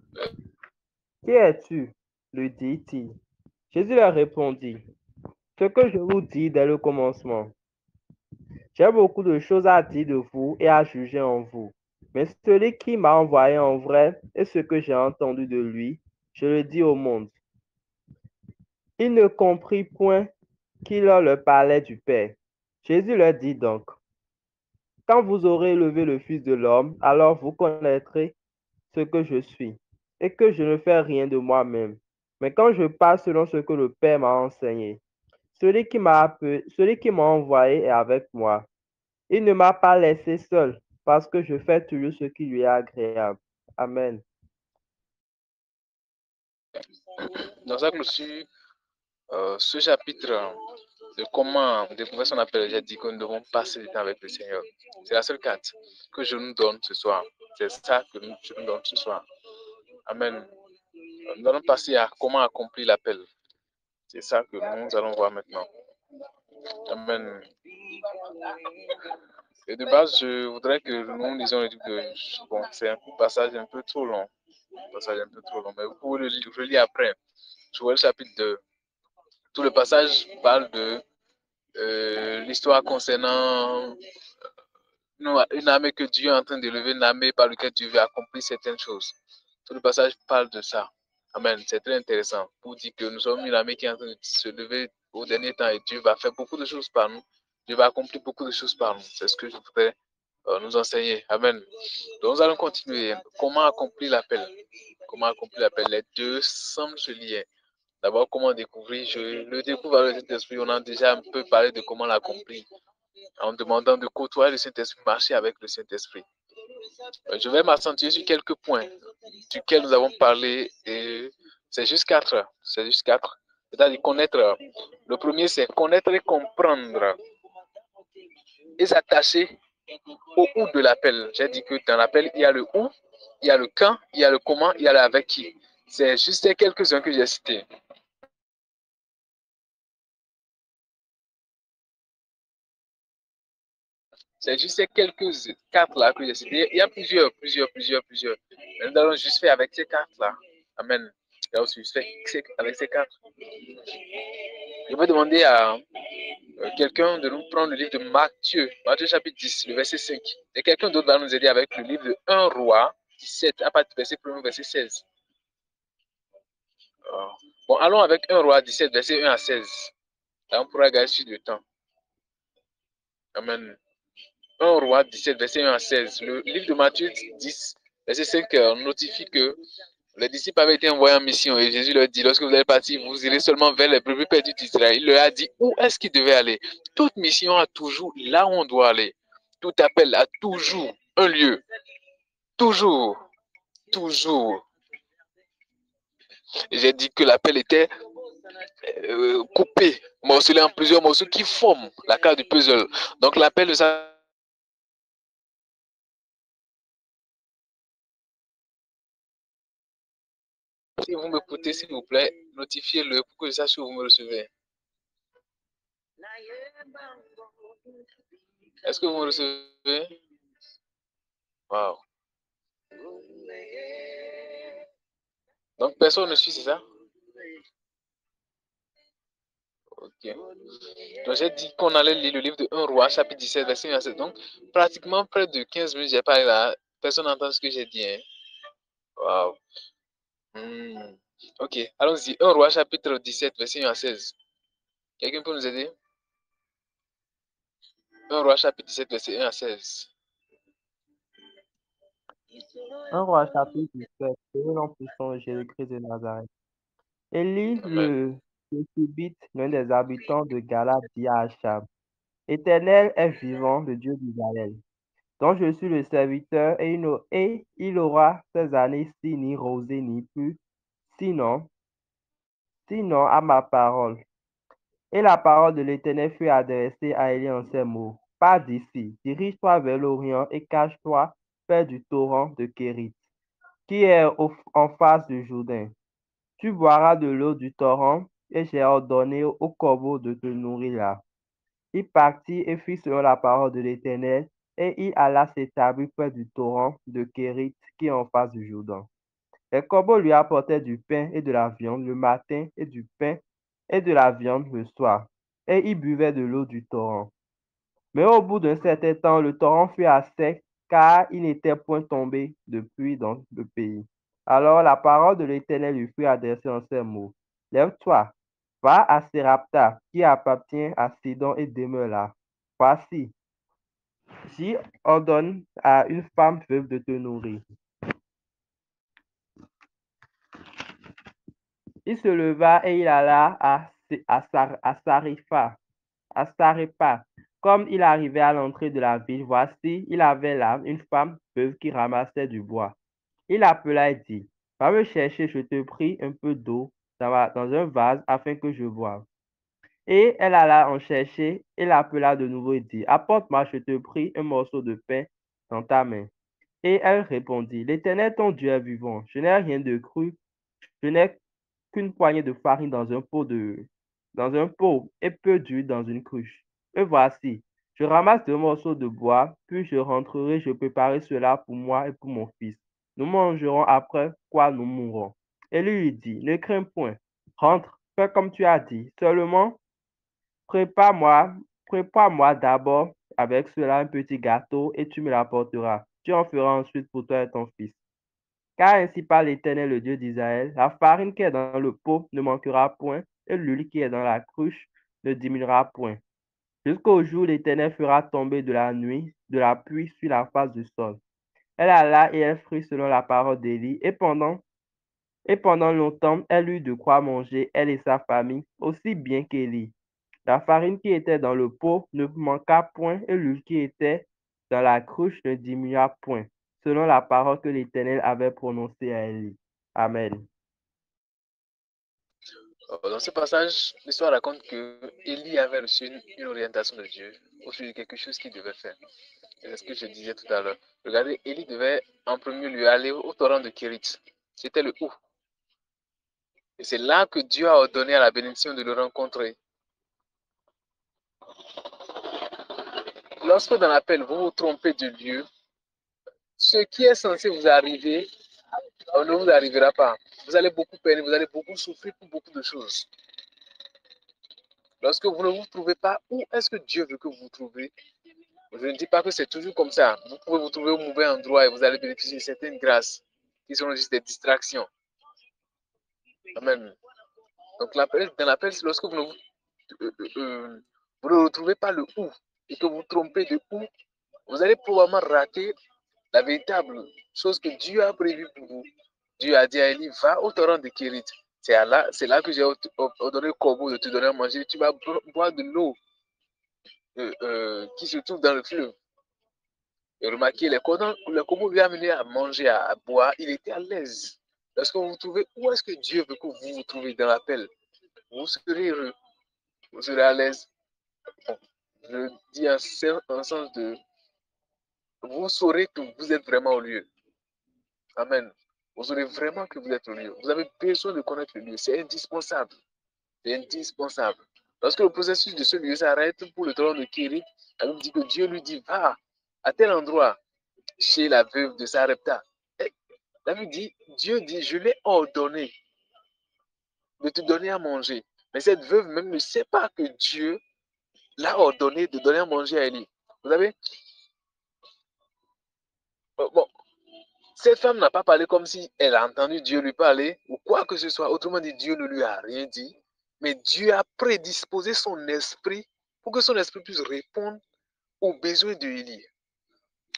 Qui es-tu? Lui dit-il. Jésus leur répondit. ce que je vous dis dès le commencement. J'ai beaucoup de choses à dire de vous et à juger en vous. Mais celui qui m'a envoyé en vrai et ce que j'ai entendu de lui, je le dis au monde. Il ne comprit point qu'il leur parlait du Père. Jésus leur dit donc, quand vous aurez élevé le Fils de l'homme, alors vous connaîtrez ce que je suis, et que je ne fais rien de moi-même, mais quand je parle selon ce que le Père m'a enseigné. Celui qui m'a envoyé est avec moi. Il ne m'a pas laissé seul, parce que je fais toujours ce qui lui est agréable. Amen. Dans ça clôture, ce chapitre de comment découvrir son appel, j'ai dit que nous devons passer du temps avec le Seigneur. C'est la seule carte que je nous donne ce soir. C'est ça que je nous donne ce soir. Amen. Nous allons passer à comment accomplir l'appel. C'est ça que nous allons voir maintenant. Amen. Et de base, je voudrais que nous lisions le livre de... Bon, c'est un passage un peu trop long. Mais vous pouvez le lire après. Je vois le chapitre 2. Tout le passage parle de l'histoire concernant une armée que Dieu est en train d'élever, une armée par laquelle Dieu veut accomplir certaines choses. Tout le passage parle de ça. Amen. C'est très intéressant pour dire que nous sommes une armée qui est en train de se lever au dernier temps et Dieu va faire beaucoup de choses par nous. Dieu va accomplir beaucoup de choses par nous. C'est ce que je voudrais nous enseigner. Amen. Donc nous allons continuer. Comment accomplir l'appel? Comment accomplir l'appel? Les deux semblent se lier. D'abord, comment découvrir? Je le découvre avec le Saint-Esprit. On a déjà un peu parlé de comment l'accomplir en demandant de côtoyer le Saint-Esprit, marcher avec le Saint-Esprit. Je vais m'accentuer sur quelques points duquel nous avons parlé et c'est juste quatre. C'est juste quatre. C'est-à-dire connaître. Le premier, c'est connaître et comprendre et s'attacher au où de l'appel. J'ai dit que dans l'appel, il y a le où, il y a le quand, il y a le comment, il y a le avec qui. C'est juste ces quelques-uns que j'ai cités. C'est juste ces quelques quatre-là que j'ai cités. Il y a plusieurs. Mais nous allons juste faire avec ces quatre-là. Amen. Nous allons juste faire avec ces quatre. Je vais demander à quelqu'un de nous prendre le livre de Matthieu, Matthieu chapitre 10, le verset 5. Et quelqu'un d'autre va nous aider avec le livre de 1 roi 17, à partir du verset 1 verset 16. Bon, allons avec 1 roi 17, verset 1 à 16. Là, on pourra gagner sur le temps. Amen. 1 roi 17, verset 1 à 16. Le livre de Matthieu 10, verset 5 notifie que les disciples avaient été envoyés en mission et Jésus leur dit, lorsque vous allez partir, vous irez seulement vers les brebis perdues d'Israël. Il leur a dit où est-ce qu'ils devaient aller. Toute mission a toujours là où on doit aller. Tout appel a toujours un lieu. Toujours. J'ai dit que l'appel était coupé, morcelé en plusieurs morceaux qui forment la carte du puzzle. Donc l'appel de ça. Si vous m'écoutez, s'il vous plaît, notifiez-le pour que je sache que vous me recevez. Est-ce que vous me recevez? Wow. Donc personne ne suit, c'est ça? Ok. Donc j'ai dit qu'on allait lire le livre de 1 roi, chapitre 17, verset 1 à 7. Donc pratiquement près de 15 minutes, j'ai parlé là. Personne n'entend ce que j'ai dit. Hein? Wow. Ok, allons-y. 1 roi, chapitre 17, verset 1 à 16. Quelqu'un peut nous aider? 1 roi, chapitre 17, verset 1 à 16. 1 roi chapitre 17, le nom puissant de Jésus-Christ de Nazareth. Élie le Subite, l'un des habitants de Galade, dit à Achab, Éternel est vivant, le Dieu d'Israël, dont je suis le serviteur, et il aura ces années-ci ni rosé ni plu, sinon à ma parole. Et la parole de l'Éternel fut adressée à Élie en ces mots. Pars d'ici, dirige-toi vers l'Orient et cache-toi près du torrent de Kérit, qui est en face du Jourdain. Tu boiras de l'eau du torrent, et j'ai ordonné au corbeau de te nourrir là. Il partit et fit selon la parole de l'Éternel, et il alla s'établir près du torrent de Kérit, qui est en face du Jourdain. Les corbeaux lui apportaient du pain et de la viande le matin, et du pain et de la viande le soir. et y buvait de l'eau du torrent. Mais au bout d'un certain temps, le torrent fut à sec, car il n'était point tombé de pluie dans le pays. Alors la parole de l'Éternel lui fut adressée en ces mots. Lève-toi, va à Sérapta, qui appartient à Sidon, et demeure là. Voici, j'y ordonne à une femme veuve de te nourrir. Il se leva et il alla à Sarepta. Comme il arrivait à l'entrée de la ville, voici, il avait là une femme veuve qui ramassait du bois. Il appela et dit, va me chercher, je te prie, un peu d'eau dans un vase afin que je boive. Et elle alla en chercher et l'appela de nouveau et dit, apporte-moi, je te prie, un morceau de pain dans ta main. Et elle répondit, l'Éternel ton Dieu est vivant, je n'ai rien de cru, je n'ai qu'une poignée de farine dans un pot et peu d'huile dans une cruche. Et voici, je ramasse 2 morceaux de bois, puis je rentrerai, je préparerai cela pour moi et pour mon fils. Nous mangerons après quoi nous mourrons. Et lui dit, ne crains point, rentre, fais comme tu as dit, seulement prépare-moi d'abord avec cela un petit gâteau et tu me l'apporteras. Tu en feras ensuite pour toi et ton fils. Car ainsi parle l'Éternel, le Dieu d'Israël, la farine qui est dans le pot ne manquera point, et l'huile qui est dans la cruche ne diminuera point. Jusqu'au jour où l'Éternel fera tomber de la nuit, de la pluie sur la face du sol. Elle alla et elle fit selon la parole d'Élie, et pendant longtemps, elle eut de quoi manger, elle et sa famille, aussi bien qu'Élie. La farine qui était dans le pot ne manqua point, et l'huile qui était dans la cruche ne diminua point, selon la parole que l'Éternel avait prononcée à Élie. Amen. Dans ce passage, l'histoire raconte que Élie avait reçu une orientation de Dieu au sujet de quelque chose qu'il devait faire. C'est ce que je disais tout à l'heure. Regardez, Élie devait en premier lieu aller au torrent de Kérit. C'était le où. Et c'est là que Dieu a ordonné à la bénédiction de le rencontrer. Lorsque dans l'appel, vous vous trompez de lieu, ce qui est censé vous arriver ne vous arrivera pas. Vous allez beaucoup peiner, vous allez beaucoup souffrir pour beaucoup de choses. Lorsque vous ne vous trouvez pas, où est-ce que Dieu veut que vous vous trouviez? Je ne dis pas que c'est toujours comme ça. Vous pouvez vous trouver au mauvais endroit et vous allez bénéficier de certaines grâces qui sont juste des distractions. Amen. Donc dans l'appel, c'est lorsque vous ne retrouvez pas le où et que vous vous trompez de où, vous allez probablement rater la véritable chose que Dieu a prévue pour vous. Dieu a dit à Élie, va au torrent de Kérit. C'est là que j'ai ordonné au corbeau de te donner à manger. Tu vas boire de l'eau qui se trouve dans le fleuve. Et remarquez, les corbeaux lui a amené à manger, à boire. Il était à l'aise. Lorsque vous vous trouvez, où est-ce que Dieu veut que vous vous trouvez dans l'appel? Vous serez heureux. Vous serez à l'aise. Bon, je dis en sens de, vous saurez que vous êtes vraiment au lieu. Amen. Vous saurez vraiment que vous êtes au lieu. Vous avez besoin de connaître le lieu. C'est indispensable. C'est indispensable. Lorsque le processus de ce lieu s'arrête pour le trône de Kérit, la Bible dit que Dieu lui dit, va à tel endroit, chez la veuve de Sarepta. La Bible dit, Dieu dit, je l'ai ordonné de te donner à manger. Mais cette veuve même ne sait pas que Dieu l'a ordonné de donner à manger à Élie. Vous savez, bon, cette femme n'a pas parlé comme si elle a entendu Dieu lui parler ou quoi que ce soit. Autrement dit, Dieu ne lui a rien dit. Mais Dieu a prédisposé son esprit pour que son esprit puisse répondre aux besoins de Élie.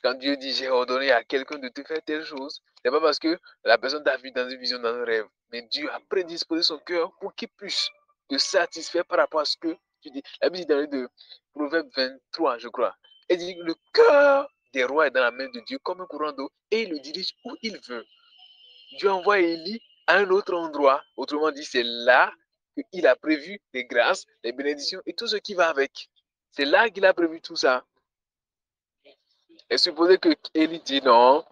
Quand Dieu dit, j'ai ordonné à quelqu'un de te faire telle chose, ce n'est pas parce que la personne t'a vu dans une vision, dans un rêve. Mais Dieu a prédisposé son cœur pour qu'il puisse te satisfaire par rapport à ce que tu dis. La Bible dit dans le Proverbe 23, je crois. Elle dit, le cœur des rois est dans la main de Dieu comme un courant d'eau et il le dirige où il veut. Dieu envoie Élie à un autre endroit. Autrement dit, c'est là qu'il a prévu les grâces, les bénédictions et tout ce qui va avec. C'est là qu'il a prévu tout ça. Et supposez que Élie dit non,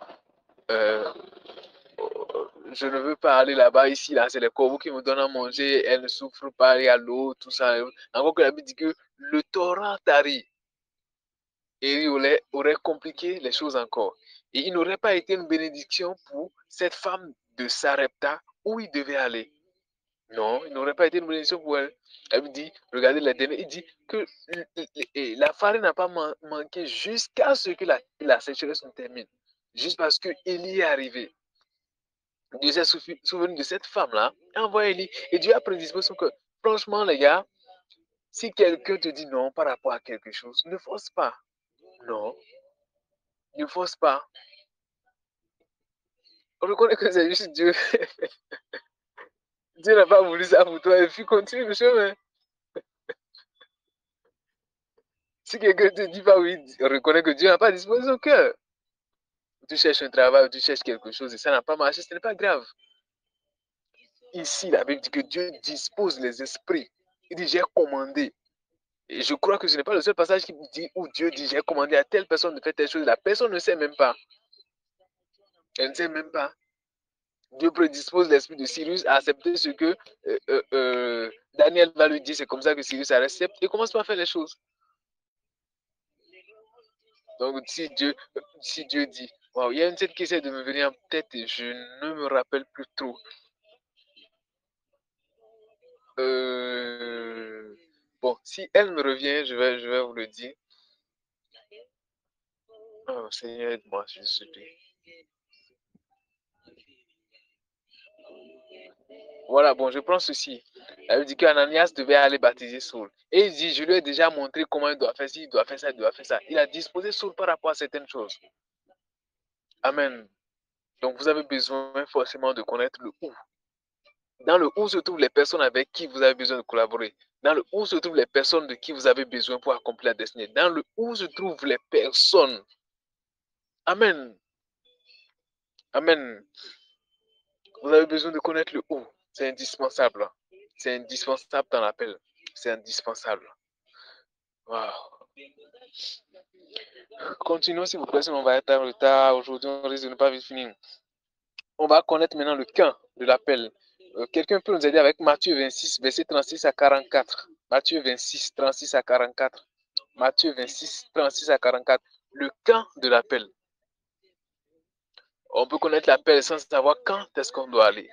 je ne veux pas aller là-bas, ici, là, c'est les corbeaux qui me donnent à manger, elle ne souffre pas, il y a l'eau, tout ça. Encore que la Bible dit que le torrent tarit. Élie aurait compliqué les choses encore. Et il n'aurait pas été une bénédiction pour cette femme de Sarepta où il devait aller. Non, il n'aurait pas été une bénédiction pour elle. Elle lui dit, regardez la dernière, il dit que la farine n'a pas manqué jusqu'à ce que la sécheresse se termine. Juste parce que Élie est arrivé. Dieu s'est souvenu de cette femme-là, a envoyé Élie. Et Dieu a prédisposé son cœur. Franchement, les gars, si quelqu'un te dit non par rapport à quelque chose, ne force pas. Non, ne force pas. On reconnaît que c'est juste Dieu. Dieu n'a pas voulu ça pour toi et puis continue le chemin. Si quelqu'un te dit pas oui, reconnais que Dieu n'a pas disposé son cœur. Tu cherches un travail, tu cherches quelque chose et ça n'a pas marché, ce n'est pas grave. Ici, la Bible dit que Dieu dispose les esprits. Il dit j'ai commandé. Et je crois que ce n'est pas le seul passage qui dit où Dieu dit j'ai commandé à telle personne de faire telle chose. La personne ne sait même pas. Elle ne sait même pas. Dieu prédispose l'esprit de Cyrus à accepter ce que Daniel va lui dire. C'est comme ça que Cyrus accepte et commence par faire les choses. Donc, si Dieu dit, wow, il y a une scène qui essaie de me venir en tête et je ne me rappelle plus trop. Bon, si elle me revient, je vais vous le dire. Oh, Seigneur, aide-moi, je supplie. Voilà, bon, je prends ceci. Elle dit qu'Ananias devait aller baptiser Saul. Et il dit, je lui ai déjà montré comment il doit faire ci, il doit faire ça, il doit faire ça. Il a disposé Saul par rapport à certaines choses. Amen. Donc, vous avez besoin forcément de connaître le où. Dans le où se trouvent les personnes avec qui vous avez besoin de collaborer. Dans le où se trouvent les personnes de qui vous avez besoin pour accomplir la destinée. Dans le où se trouvent les personnes. Amen. Amen. Vous avez besoin de connaître le où. C'est indispensable. C'est indispensable dans l'appel. C'est indispensable. Wow. Continuons s'il vous plaît, sinon on va être en retard. Aujourd'hui, on risque de ne pas vite finir. On va connaître maintenant le camp de l'appel. Quelqu'un peut nous aider avec Matthieu 26, verset 36 à 44. Matthieu 26, 36 à 44. Matthieu 26, 36 à 44. Le camp de l'appel. On peut connaître l'appel sans savoir quand est-ce qu'on doit aller.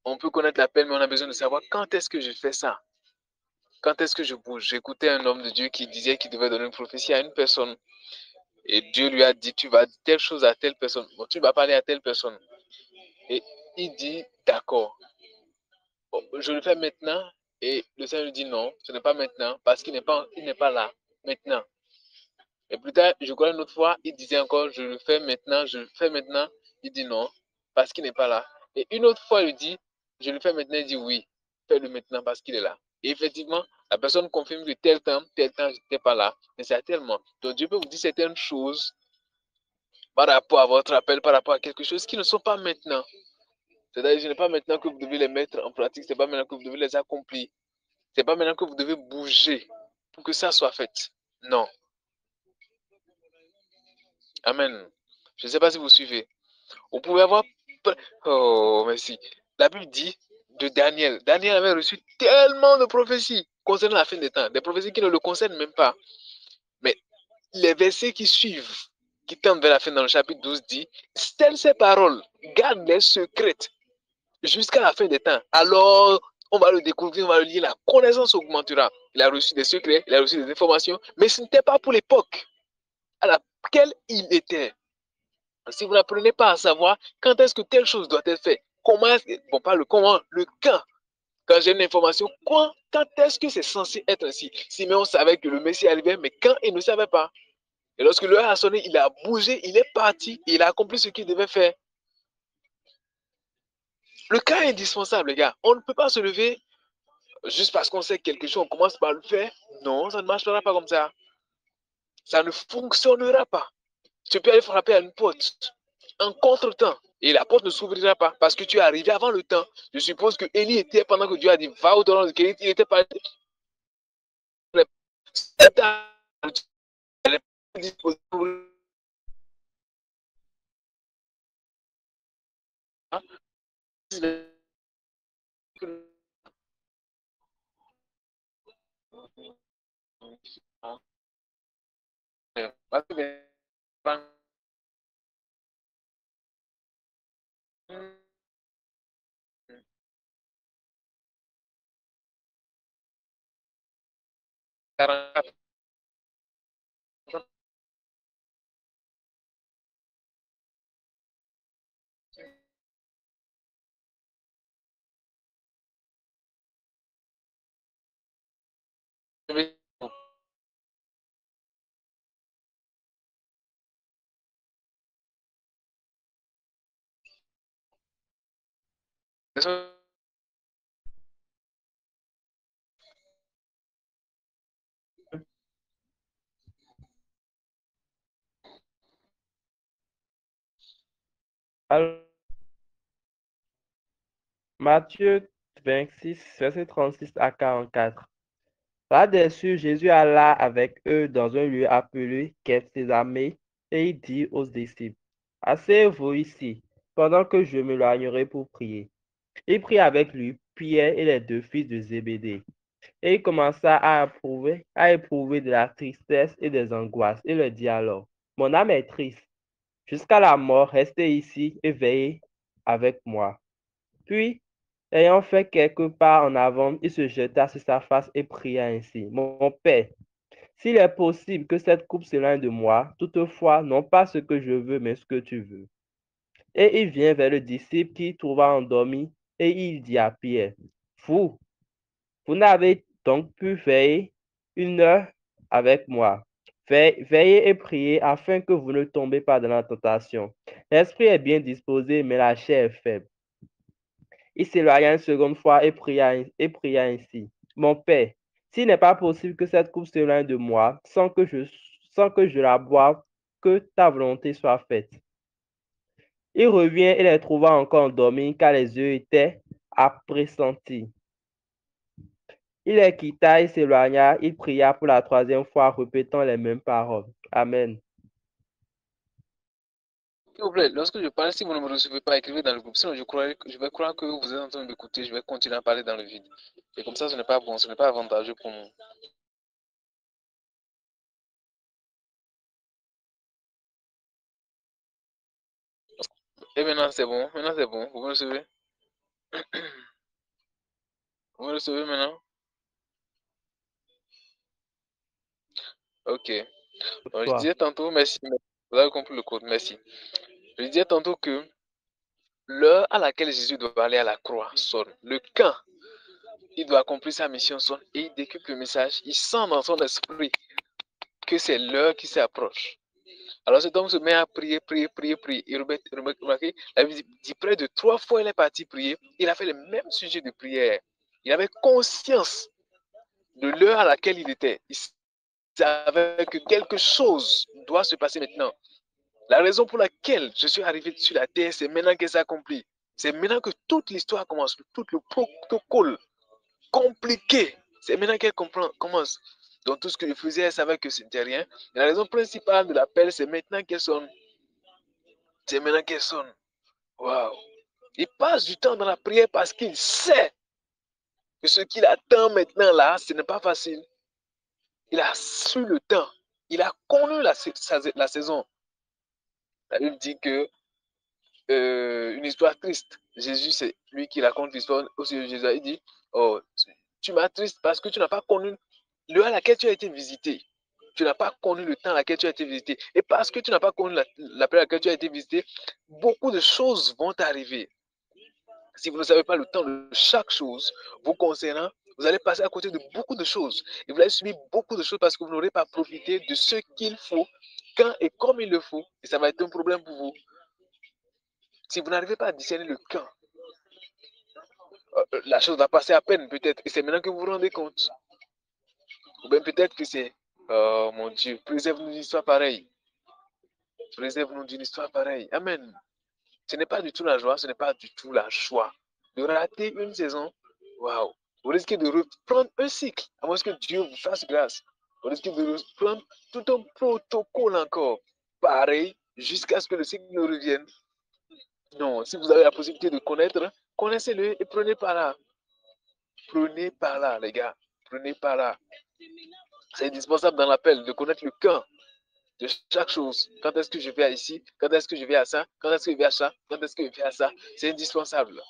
On peut connaître l'appel, mais on a besoin de savoir quand est-ce que je fais ça. Quand est-ce que je bouge. J'écoutais un homme de Dieu qui disait qu'il devait donner une prophétie à une personne. Et Dieu lui a dit, tu vas dire telle chose à telle personne. Bon, tu vas parler à telle personne. Et il dit, d'accord. Bon, je le fais maintenant. Et le Seigneur lui dit non, ce n'est pas maintenant, parce qu'il n'est pas là, maintenant. Et plus tard, je crois une autre fois, il disait encore, je le fais maintenant, je le fais maintenant. Il dit non, parce qu'il n'est pas là. Et une autre fois, il dit, je le fais maintenant, il dit oui, fais-le maintenant parce qu'il est là. Et effectivement, la personne confirme que tel temps, je n'étais pas là. Mais c'est tellement. Donc Dieu peut vous dire certaines choses par rapport à votre appel, par rapport à quelque chose qui ne sont pas maintenant. C'est-à-dire, ce n'est pas maintenant que vous devez les mettre en pratique, ce n'est pas maintenant que vous devez les accomplir. Ce n'est pas maintenant que vous devez bouger pour que ça soit fait. Non. Amen. Je ne sais pas si vous suivez. Vous pouvez avoir... Oh, merci. La Bible dit de Daniel. Daniel avait reçu tellement de prophéties concernant la fin des temps. Des prophéties qui ne le concernent même pas. Mais les versets qui suivent, qui tendent vers la fin dans le chapitre 12, dit, telles ces paroles, garde-les secrètes jusqu'à la fin des temps. Alors, on va le découvrir, on va le lire, la connaissance augmentera. Il a reçu des secrets, il a reçu des informations, mais ce n'était pas pour l'époque à laquelle il était. Si vous n'apprenez pas à savoir quand est-ce que telle chose doit être faite, comment est-ce, bon, pas le comment, le quand. Quand j'ai une information, quand est-ce que c'est censé être ainsi? Simeon savait que le Messie arrivait, mais quand il ne savait pas. Et lorsque l'heure a sonné, il a bougé, il est parti, et il a accompli ce qu'il devait faire. Le cas est indispensable, les gars. On ne peut pas se lever juste parce qu'on sait quelque chose, on commence par le faire. Non, ça ne marchera pas comme ça. Ça ne fonctionnera pas. Tu peux aller frapper à une porte en contre-temps et la porte ne s'ouvrira pas parce que tu es arrivé avant le temps. Je suppose que Élie était, pendant que Dieu a dit va au-delà de Kérit, il était pas 44. Alors, Matthieu 26, verset 36 à 44. Là-dessus, Jésus alla avec eux dans un lieu appelé Gethsémane et il dit aux disciples, asseyez-vous ici, pendant que je m'éloignerai pour prier. Il prit avec lui Pierre et les deux fils de Zébédée. Et il commença à éprouver de la tristesse et des angoisses. Il leur dit alors, mon âme est triste jusqu'à la mort, restez ici et veillez avec moi. Puis, ayant fait quelques pas en avant, il se jeta sur sa face et pria ainsi, mon Père, s'il est possible que cette coupe s'éloigne de moi, toutefois, non pas ce que je veux, mais ce que tu veux. Et il vient vers le disciple qui trouva endormi, et il dit à Pierre, Vous, vous n'avez donc pu veiller 1 heure avec moi. Veillez et priez afin que vous ne tombez pas dans la tentation. L'esprit est bien disposé, mais la chair est faible. Il s'éloigna une seconde fois et pria ainsi. Mon Père, s'il n'est pas possible que cette coupe s'éloigne de moi sans que je la boive, que ta volonté soit faite. Il revient et les trouva encore endormis car les yeux étaient pressentis. Il les quitta et s'éloigna. Il pria pour la troisième fois, répétant les mêmes paroles. Amen. S'il vous plaît, lorsque je parle, si vous ne me recevez pas, écrivez dans le groupe. Sinon, je vais croire que vous êtes en train d'écouter. Je vais continuer à parler dans le vide. Et comme ça, ce n'est pas bon, ce n'est pas avantageux pour nous. Et maintenant, c'est bon. Maintenant, c'est bon. Vous me recevez? Vous me recevez maintenant? Ok. Donc, je disais tantôt, merci. Vous avez compris le code, merci. Je disais tantôt que l'heure à laquelle Jésus doit aller à la croix sonne. Le quand il doit accomplir sa mission sonne et il décrypte le message. Il sent dans son esprit que c'est l'heure qui s'approche. Alors cet homme se met à prier. Et remarquez, la Bible dit près de 3 fois il est parti prier. Il a fait le même sujet de prière. Il avait conscience de l'heure à laquelle il était. Il savait que quelque chose doit se passer maintenant. La raison pour laquelle je suis arrivé sur la terre, c'est maintenant qu'elle s'accomplit. C'est maintenant que toute l'histoire commence, tout le protocole compliqué. C'est maintenant qu'elle commence. Donc tout ce que je faisais, elle savait que c'était rien. Et la raison principale de l'appel, c'est maintenant qu'elle sonne. C'est maintenant qu'elle sonne. Waouh. Il passe du temps dans la prière parce qu'il sait que ce qu'il attend maintenant là, ce n'est pas facile. Il a su le temps. Il a connu la saison. La Bible dit que une histoire triste. Jésus, c'est lui qui raconte l'histoire au sujet de Jésus. Il dit, oh, tu m'as triste parce que tu n'as pas connu l'heure à laquelle tu as été visité. Tu n'as pas connu le temps à laquelle tu as été visité. Et parce que tu n'as pas connu la période à laquelle tu as été visité, beaucoup de choses vont arriver. Si vous ne savez pas le temps de chaque chose vous concernant, vous allez passer à côté de beaucoup de choses. Et vous allez subir beaucoup de choses parce que vous n'aurez pas profité de ce qu'il faut, quand et comme il le faut. Et ça va être un problème pour vous. Si vous n'arrivez pas à discerner le quand, la chose va passer à peine peut-être. Et c'est maintenant que vous vous rendez compte. Ou bien peut-être que c'est, oh mon Dieu, préserve-nous d'une histoire pareille. Préserve-nous d'une histoire pareille. Amen. Ce n'est pas du tout la joie, ce n'est pas du tout la joie. De rater une saison, waouh. Vous risquez de reprendre un cycle, à moins que Dieu vous fasse grâce. Vous risquez de reprendre tout un protocole encore, pareil, jusqu'à ce que le cycle ne revienne. Non, si vous avez la possibilité de connaître, connaissez-le et prenez par là. Prenez par là, les gars. Prenez par là. C'est indispensable dans l'appel de connaître le quand de chaque chose. Quand est-ce que je vais à ici? Quand est-ce que je vais à ça? Quand est-ce que je vais à ça? Quand est-ce que je vais à ça? C'est indispensable.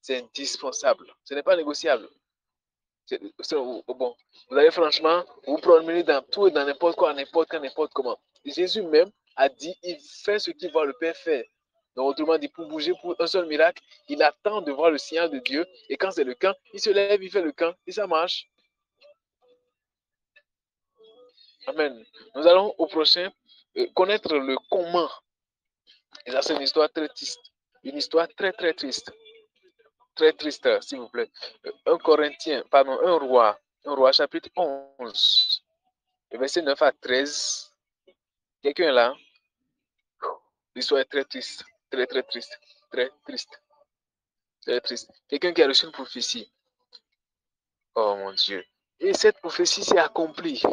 C'est indispensable. Ce n'est pas négociable. Bon, vous allez franchement vous promener dans tout et dans n'importe quoi, n'importe quand, n'importe comment. Jésus même a dit, il fait ce qu'il voit le Père faire. Donc, autrement dit, pour bouger pour un seul miracle, il attend de voir le signal de Dieu. Et quand c'est le camp, il se lève, il fait le camp et ça marche. Amen. Nous allons au prochain connaître le comment. Et là, c'est une histoire très triste. Une histoire très, très triste. Très triste, s'il vous plaît. Un roi chapitre 11, le verset 9 à 13. Quelqu'un là, l'histoire est très triste. Très, très triste. Très triste. Très triste. Quelqu'un qui a reçu une prophétie. Oh mon Dieu. Et cette prophétie s'est accomplie.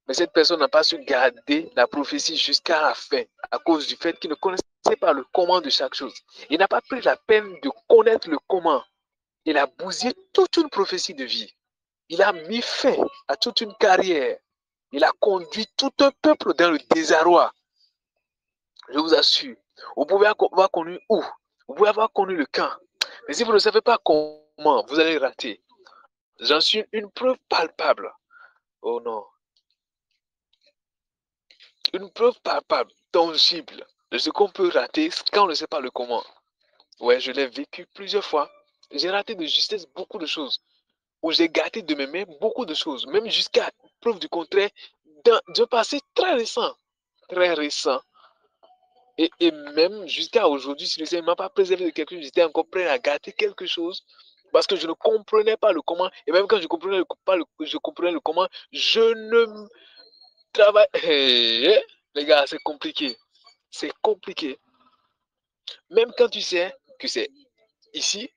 Mais cette personne n'a pas su garder la prophétie jusqu'à la fin à cause du fait qu'il ne connaissait pas le comment de chaque chose. Il n'a pas pris la peine de connaître le comment. Il a bousillé toute une prophétie de vie. Il a mis fin à toute une carrière. Il a conduit tout un peuple dans le désarroi. Je vous assure. Vous pouvez avoir connu où? Vous pouvez avoir connu le camp. Mais si vous ne savez pas comment, vous allez rater. J'en suis une preuve palpable. Oh non. Une preuve palpable, tangible de ce qu'on peut rater quand on ne sait pas le comment. Ouais, je l'ai vécu plusieurs fois. J'ai raté de justesse beaucoup de choses. Où j'ai gâté de mes mains beaucoup de choses. Même jusqu'à preuve du contraire d'un passé très récent. Très récent. Et même jusqu'à aujourd'hui, si le Seigneur ne m'a pas préservé de quelque chose, j'étais encore prêt à gâter quelque chose. Parce que je ne comprenais pas le comment. Et même quand je comprenais le comment, je ne travaille. Hey, les gars, c'est compliqué. C'est compliqué. Même quand tu sais que c'est ici,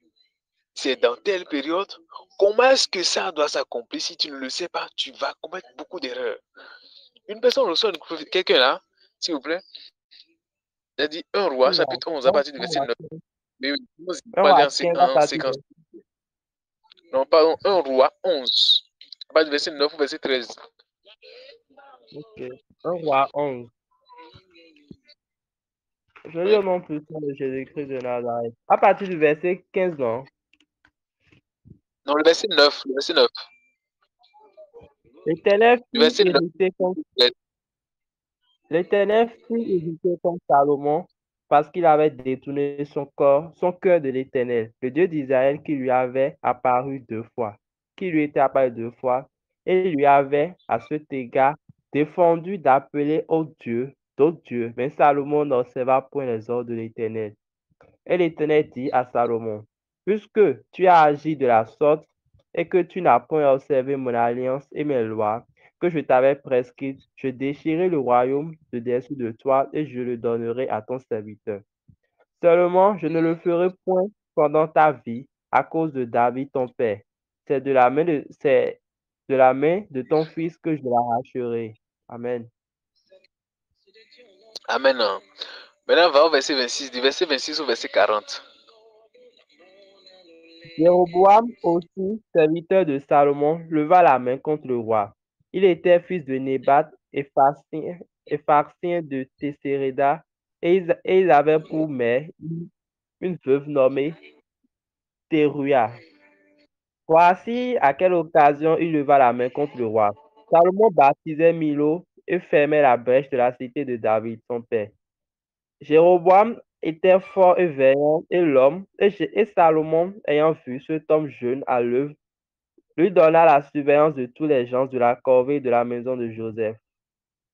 c'est dans telle période, comment est-ce que ça doit s'accomplir? Si tu ne le sais pas, tu vas commettre beaucoup d'erreurs. Une personne reçoit quelqu'un là, s'il vous plaît, il a dit un roi, chapitre 11, à partir du verset 9. Mais vous parlez en séquence. Non, pardon, un roi 11, à partir du verset 9 au verset 13. Ok. Un roi 11. Je lis au nom puissant de Jésus-Christ de Nazareth. À partir du verset 15, non? Non, le verset 9. Le verset 9. L'Éternel Le fit verset 9. irriter contre L'Éternel fut irrité contre Salomon parce qu'il avait détourné son cœur de l'Éternel, le Dieu d'Israël qui lui avait apparu 2 fois, qui lui était apparu 2 fois, et lui avait, à cet égard, défendu d'appeler d'autres dieux, mais Salomon n'observa point les ordres de l'Éternel. Et l'Éternel dit à Salomon, puisque tu as agi de la sorte et que tu n'as point observé mon alliance et mes lois que je t'avais prescrites, je déchirerai le royaume de dessous de toi et je le donnerai à ton serviteur. Seulement, je ne le ferai point pendant ta vie à cause de David ton père. C'est de la main de ton fils que je l'arracherai. Amen. Amen. Maintenant, on va au verset 26, du verset 26 au verset 40. Jéroboam aussi, serviteur de Salomon, leva la main contre le roi. Il était fils de Nébat et pharsien de Tessereda, et ils avaient pour mère une veuve nommée Teruya. Voici à quelle occasion il leva la main contre le roi. Salomon baptisait Milo et fermait la brèche de la cité de David, son père. Jéroboam était fort et vaillant, et Salomon, ayant vu cet homme jeune à l'œuvre, lui donna la surveillance de tous les gens de la corvée de la maison de Joseph.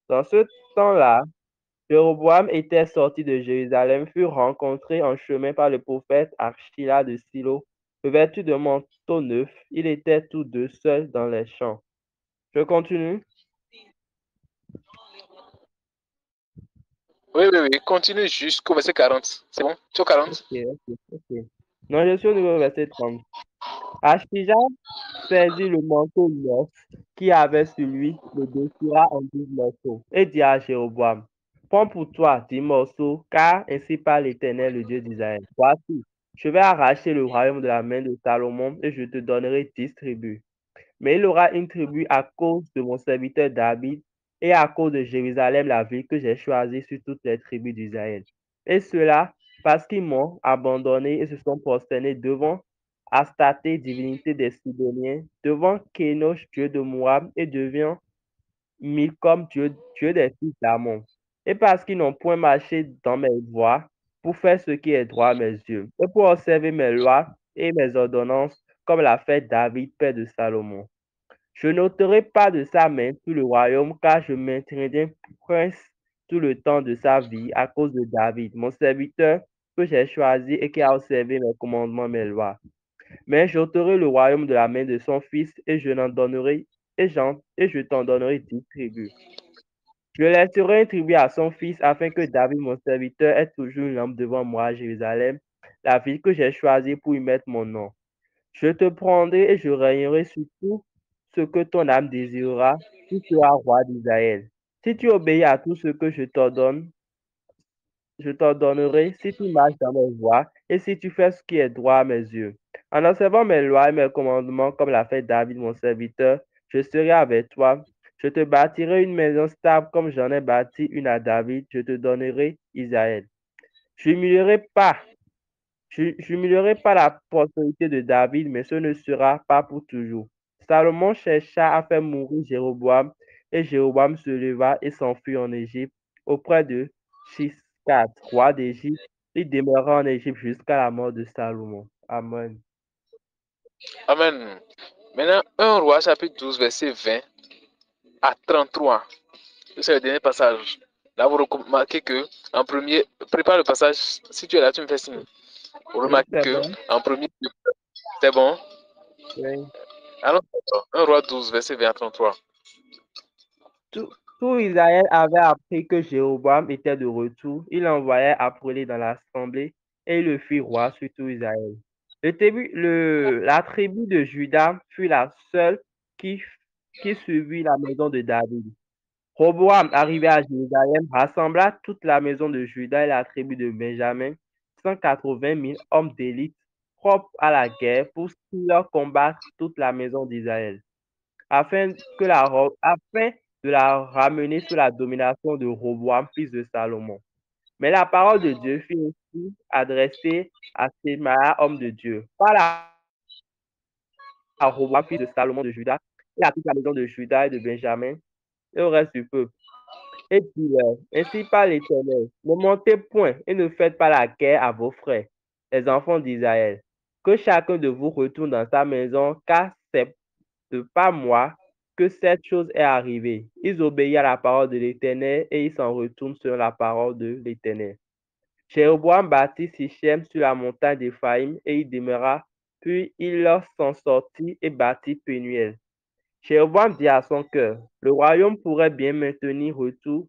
Dans ce temps-là, Jéroboam était sorti de Jérusalem, fut rencontré en chemin par le prophète Archila de Silo, revêtu de manteau neuf. Ils étaient tous deux seuls dans les champs. Je continue. Oui, oui, oui. Continue jusqu'au verset 40. C'est bon? Tu es au 40? Ok. Non, je suis au niveau verset 30. Achija saisit le manteau neuf qui avait sur lui, le déchira en 12 morceaux, et dit à Jéroboam, prends pour toi 10 morceaux, car ainsi parle l'Éternel, le Dieu d'Israël. Voici, je vais arracher le royaume de la main de Salomon, et je te donnerai 10 tribus. Mais il aura une tribu à cause de mon serviteur David, et à cause de Jérusalem, la ville que j'ai choisie sur toutes les tribus d'Israël. Et cela parce qu'ils m'ont abandonné et se sont prosternés devant Astarté, divinité des Sidoniens, devant Kénosh, dieu de Moab, et devant Milcom, dieu des fils d'Amon. Et parce qu'ils n'ont point marché dans mes voies pour faire ce qui est droit à mes yeux, et pour observer mes lois et mes ordonnances, comme l'a fait David, père de Salomon. Je n'ôterai pas de sa main tout le royaume, car je maintiendrai prince tout le temps de sa vie à cause de David, mon serviteur que j'ai choisi et qui a observé mes commandements, mes lois. Mais j'ôterai le royaume de la main de son fils et je t'en donnerai 10 tribus. Je laisserai une tribu à son fils afin que David, mon serviteur, ait toujours une lampe devant moi à Jérusalem, la ville que j'ai choisie pour y mettre mon nom. Je te prendrai et je régnerai sur tout ce que ton âme désirera, tu seras roi d'Israël. Si tu obéis à tout ce que je t'ordonnerai, si tu marches dans mes voies et si tu fais ce qui est droit à mes yeux. En observant mes lois et mes commandements, comme l'a fait David, mon serviteur, je serai avec toi. Je te bâtirai une maison stable comme j'en ai bâti une à David. Je te donnerai Israël. Je n'humilierai pas la postérité de David, mais ce ne sera pas pour toujours. Salomon chercha à faire mourir Jéroboam, et Jéroboam se leva et s'enfuit en Égypte auprès de Shishkat, roi d'Égypte. Il demeura en Égypte jusqu'à la mort de Salomon. Amen. Amen. Maintenant, 1 Roi, chapitre 12, verset 20 à 33. C'est le dernier passage. Là, vous remarquez que, en premier, prépare le passage. Si tu es là, tu me fais signe. Vous Oui, remarquez c'est que, bon. en premier, c'est bon. Oui. Alors, 1 Roi 12, verset 20 à 33. Tout Israël avait appris que Jéroboam était de retour. Il l'envoya appeler dans l'assemblée et il le fit roi sur tout Israël. La tribu de Juda fut la seule qui suivit la maison de David. Roboam, arrivé à Jérusalem, rassembla toute la maison de Juda et la tribu de Benjamin, 180 000 hommes d'élite propres à la guerre pour leur combattre toute la maison d'Israël afin de la ramener sous la domination de Roboam, fils de Salomon. Mais la parole de Dieu fut aussi adressée à Sémaïa, homme de Dieu. Parle à Roboam, fils de Salomon de Juda, et à toute la maison de Juda et de Benjamin, et au reste du peuple. Et dis-leur, ainsi parle l'Éternel, ne montez point et ne faites pas la guerre à vos frères, les enfants d'Israël. Que chacun de vous retourne dans sa maison, car c'est de par moi que cette chose est arrivée. Ils obéissent à la parole de l'Éternel et ils s'en retournent sur la parole de l'Éternel. Jéroboam bâtit Sichem sur la montagne d'Éphraïm et il demeura. Puis il leur s'en sortit et bâtit Pénuel. Jéroboam dit à son cœur, le royaume pourrait bien maintenant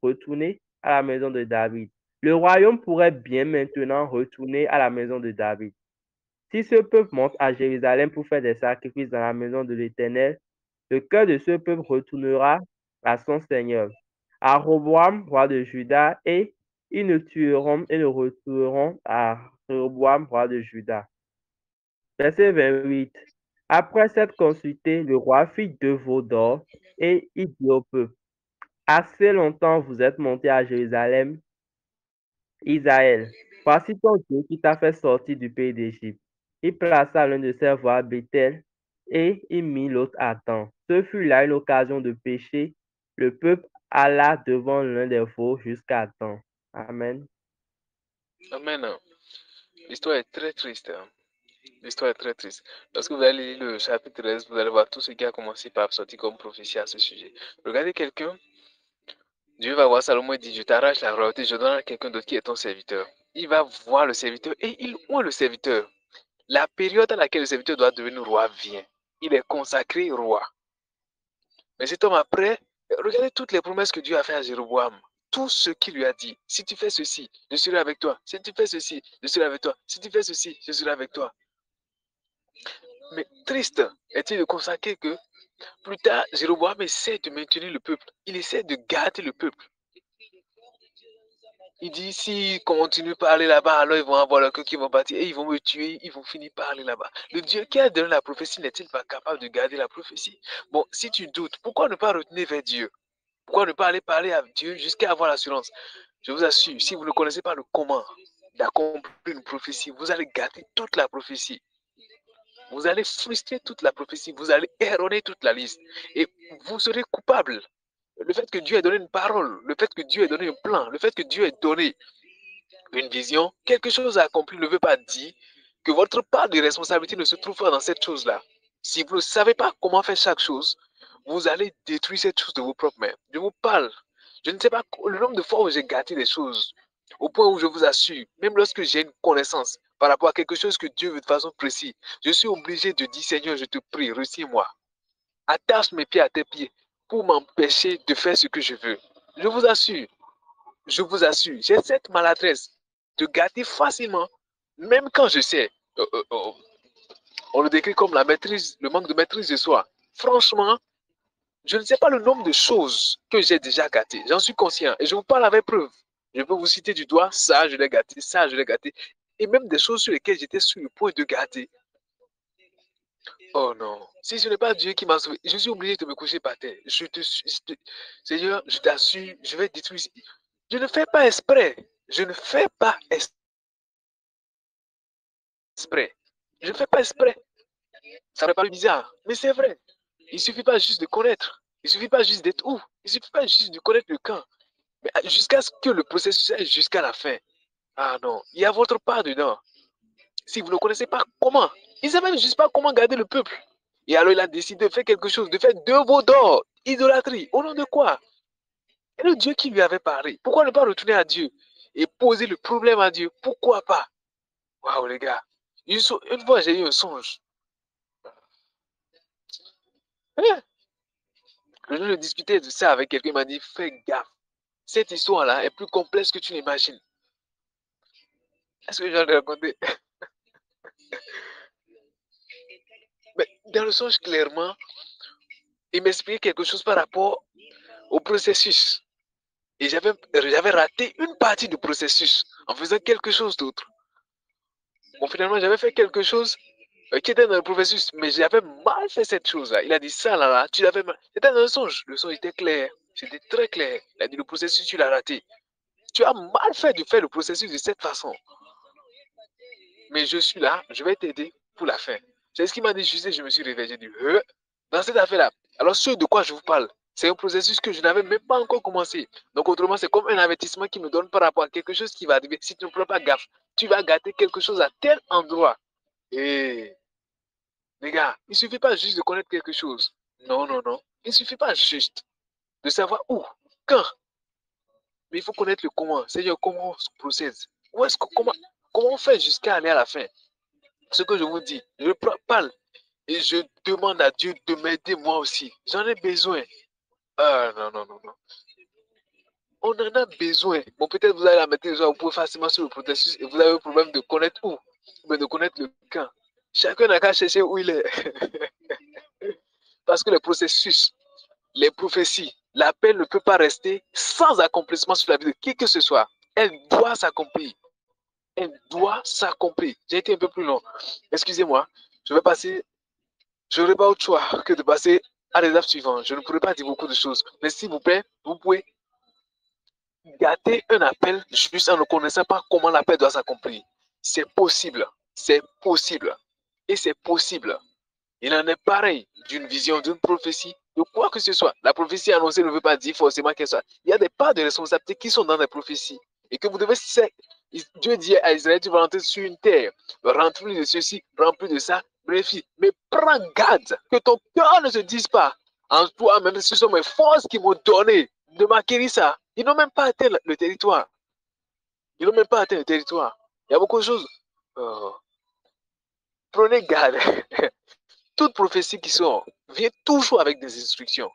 retourner à la maison de David. Le royaume pourrait bien maintenant retourner à la maison de David. Si ce peuple monte à Jérusalem pour faire des sacrifices dans la maison de l'Éternel, le cœur de ce peuple retournera à son Seigneur, à Roboam, roi de Juda, et ils ne tueront et ne retourneront à Roboam, roi de Juda. Verset 28. Après s'être consulté, le roi fit 2 veaux d'or et il dit au peuple, assez longtemps vous êtes monté à Jérusalem, Israël. Voici ton Dieu qui t'a fait sortir du pays d'Égypte. Il plaça l'un de ses veaux à Bethel et il mit l'autre à Dan. Ce fut là une occasion de pécher. Le peuple alla devant l'un des veaux jusqu'à Dan. Amen. Amen. L'histoire est très triste. L'histoire est très triste. Lorsque vous allez lire le chapitre 13, vous allez voir tout ce qui a commencé par sortir comme prophétie à ce sujet. Regardez quelqu'un. Dieu va voir Salomon et dit, je t'arrache la royauté, je donne à quelqu'un d'autre qui est ton serviteur. Il va voir le serviteur et il voit le serviteur. La période à laquelle le serviteur doit devenir roi vient. Il est consacré roi. Mais cet homme après, regardez toutes les promesses que Dieu a faites à Jéroboam. Tout ce qu'il lui a dit. Si tu fais ceci, je serai avec toi. Si tu fais ceci, je serai avec toi. Si tu fais ceci, je serai avec toi. Mais triste est-il de constater que plus tard, Jéroboam essaie de maintenir le peuple. Il essaie de garder le peuple. Il dit, s'ils continuent par aller là-bas, alors ils vont avoir leur cœur qui vont partir et ils vont me tuer, ils vont finir par aller là-bas. Le Dieu qui a donné la prophétie n'est-il pas capable de garder la prophétie? Bon, si tu doutes, pourquoi ne pas retenir vers Dieu? Pourquoi ne pas aller parler à Dieu jusqu'à avoir l'assurance? Je vous assure, si vous ne connaissez pas le comment d'accomplir une prophétie, vous allez gâter toute la prophétie. Vous allez frustrer toute la prophétie. Vous allez erroner toute la liste. Et vous serez coupable. Le fait que Dieu ait donné une parole, le fait que Dieu ait donné un plan, le fait que Dieu ait donné une vision, quelque chose à accomplir ne veut pas dire que votre part de responsabilité ne se trouve pas dans cette chose-là. Si vous ne savez pas comment faire chaque chose, vous allez détruire cette chose de vos propres mains. Je vous parle. Je ne sais pas le nombre de fois où j'ai gâté des choses, au point où je vous assure, même lorsque j'ai une connaissance par rapport à quelque chose que Dieu veut de façon précise, je suis obligé de dire, Seigneur, je te prie, retire-moi. Attache mes pieds à tes pieds pour m'empêcher de faire ce que je veux. Je vous assure, j'ai cette maladresse de gâter facilement, même quand je sais. On le décrit comme la maîtrise, le manque de maîtrise de soi. Franchement, je ne sais pas le nombre de choses que j'ai déjà gâtées. J'en suis conscient et je vous parle avec preuve. Je peux vous citer du doigt, ça je l'ai gâté, ça je l'ai gâté. Et même des choses sur lesquelles j'étais sur le point de gâter. Oh non, si ce n'est pas Dieu qui m'a sauvé, je suis obligé de me coucher par terre. Seigneur, je t'assure, je vais détruire. Je ne fais pas exprès. Je ne fais pas exprès. Je ne fais pas exprès. Ça me paraît bizarre, mais c'est vrai. Il ne suffit pas juste de connaître. Il ne suffit pas juste d'être où. Il ne suffit pas juste de connaître le camp. Mais jusqu'à ce que le processus aille jusqu'à la fin. Ah non, il y a votre part dedans. Si vous ne connaissez pas comment, il ne sait même juste pas comment garder le peuple. Et alors il a décidé de faire quelque chose, de faire deux veaux d'or, idolâtrie. Au nom de quoi? Et le Dieu qui lui avait parlé. Pourquoi ne pas retourner à Dieu et poser le problème à Dieu? Pourquoi pas? Waouh les gars. Une fois j'ai eu un songe. Hein? Je discutais de ça avec quelqu'un, il m'a dit, fais gaffe. Cette histoire-là est plus complexe que tu l'imagines. Est-ce que j'en ai raconté? Mais dans le songe, clairement, il m'expliquait quelque chose par rapport au processus. Et j'avais raté une partie du processus en faisant quelque chose d'autre. Bon, finalement, j'avais fait quelque chose qui était dans le processus, mais j'avais mal fait cette chose-là. Il a dit ça, là, tu l'avais mal. C'était dans le songe. Le songe était clair. C'était très clair. Il a dit le processus, tu l'as raté. Tu as mal fait de faire le processus de cette façon. Mais je suis là, je vais t'aider pour la fin. C'est ce qu'il m'a dit, je me suis réveillé. J'ai dit, dans cette affaire-là, alors ce de quoi je vous parle, c'est un processus que je n'avais même pas encore commencé. Donc autrement, c'est comme un avertissement qui me donne par rapport à quelque chose qui va arriver. Si tu ne prends pas gaffe, tu vas gâter quelque chose à tel endroit. Et les gars, il ne suffit pas juste de connaître quelque chose. Non, non, non. Il ne suffit pas juste de savoir où, quand. Mais il faut connaître le comment. C'est-à-dire comment on se procède. Comment on fait jusqu'à aller à la fin. Ce que je vous dis, je parle et je demande à Dieu de m'aider moi aussi. J'en ai besoin. Ah non, non, non, non. On en a besoin. Bon, peut-être vous allez la mettre vous pouvez facilement sur le processus et vous avez le problème de connaître où, mais de connaître le quand. Chacun n'a qu'à chercher où il est. Parce que le processus, les prophéties, l'appel ne peut pas rester sans accomplissement sur la vie de qui que ce soit. Elle doit s'accomplir. Elle doit s'accomplir. J'ai été un peu plus long. Excusez-moi. Je vais passer. Je n'aurai pas autre choix que de passer à l'étape suivante. Je ne pourrai pas dire beaucoup de choses. Mais s'il vous plaît, vous pouvez gâter un appel juste en ne connaissant pas comment l'appel doit s'accomplir. C'est possible. C'est possible. Et c'est possible. Il en est pareil d'une vision, d'une prophétie, de quoi que ce soit. La prophétie annoncée ne veut pas dire forcément qu'elle soit. Il y a des parts de responsabilité qui sont dans les prophéties. Et que vous devez... Dieu dit à Israël, tu vas rentrer sur une terre, remplir de ceci, remplir de ça. Bref, mais prends garde que ton cœur ne se dise pas en toi-même, ce sont mes forces qui m'ont donné de m'acquérir ça. Ils n'ont même pas atteint le territoire. Ils n'ont même pas atteint le territoire. Il y a beaucoup de choses. Prenez garde. Toute prophétie qui sort vient toujours avec des instructions.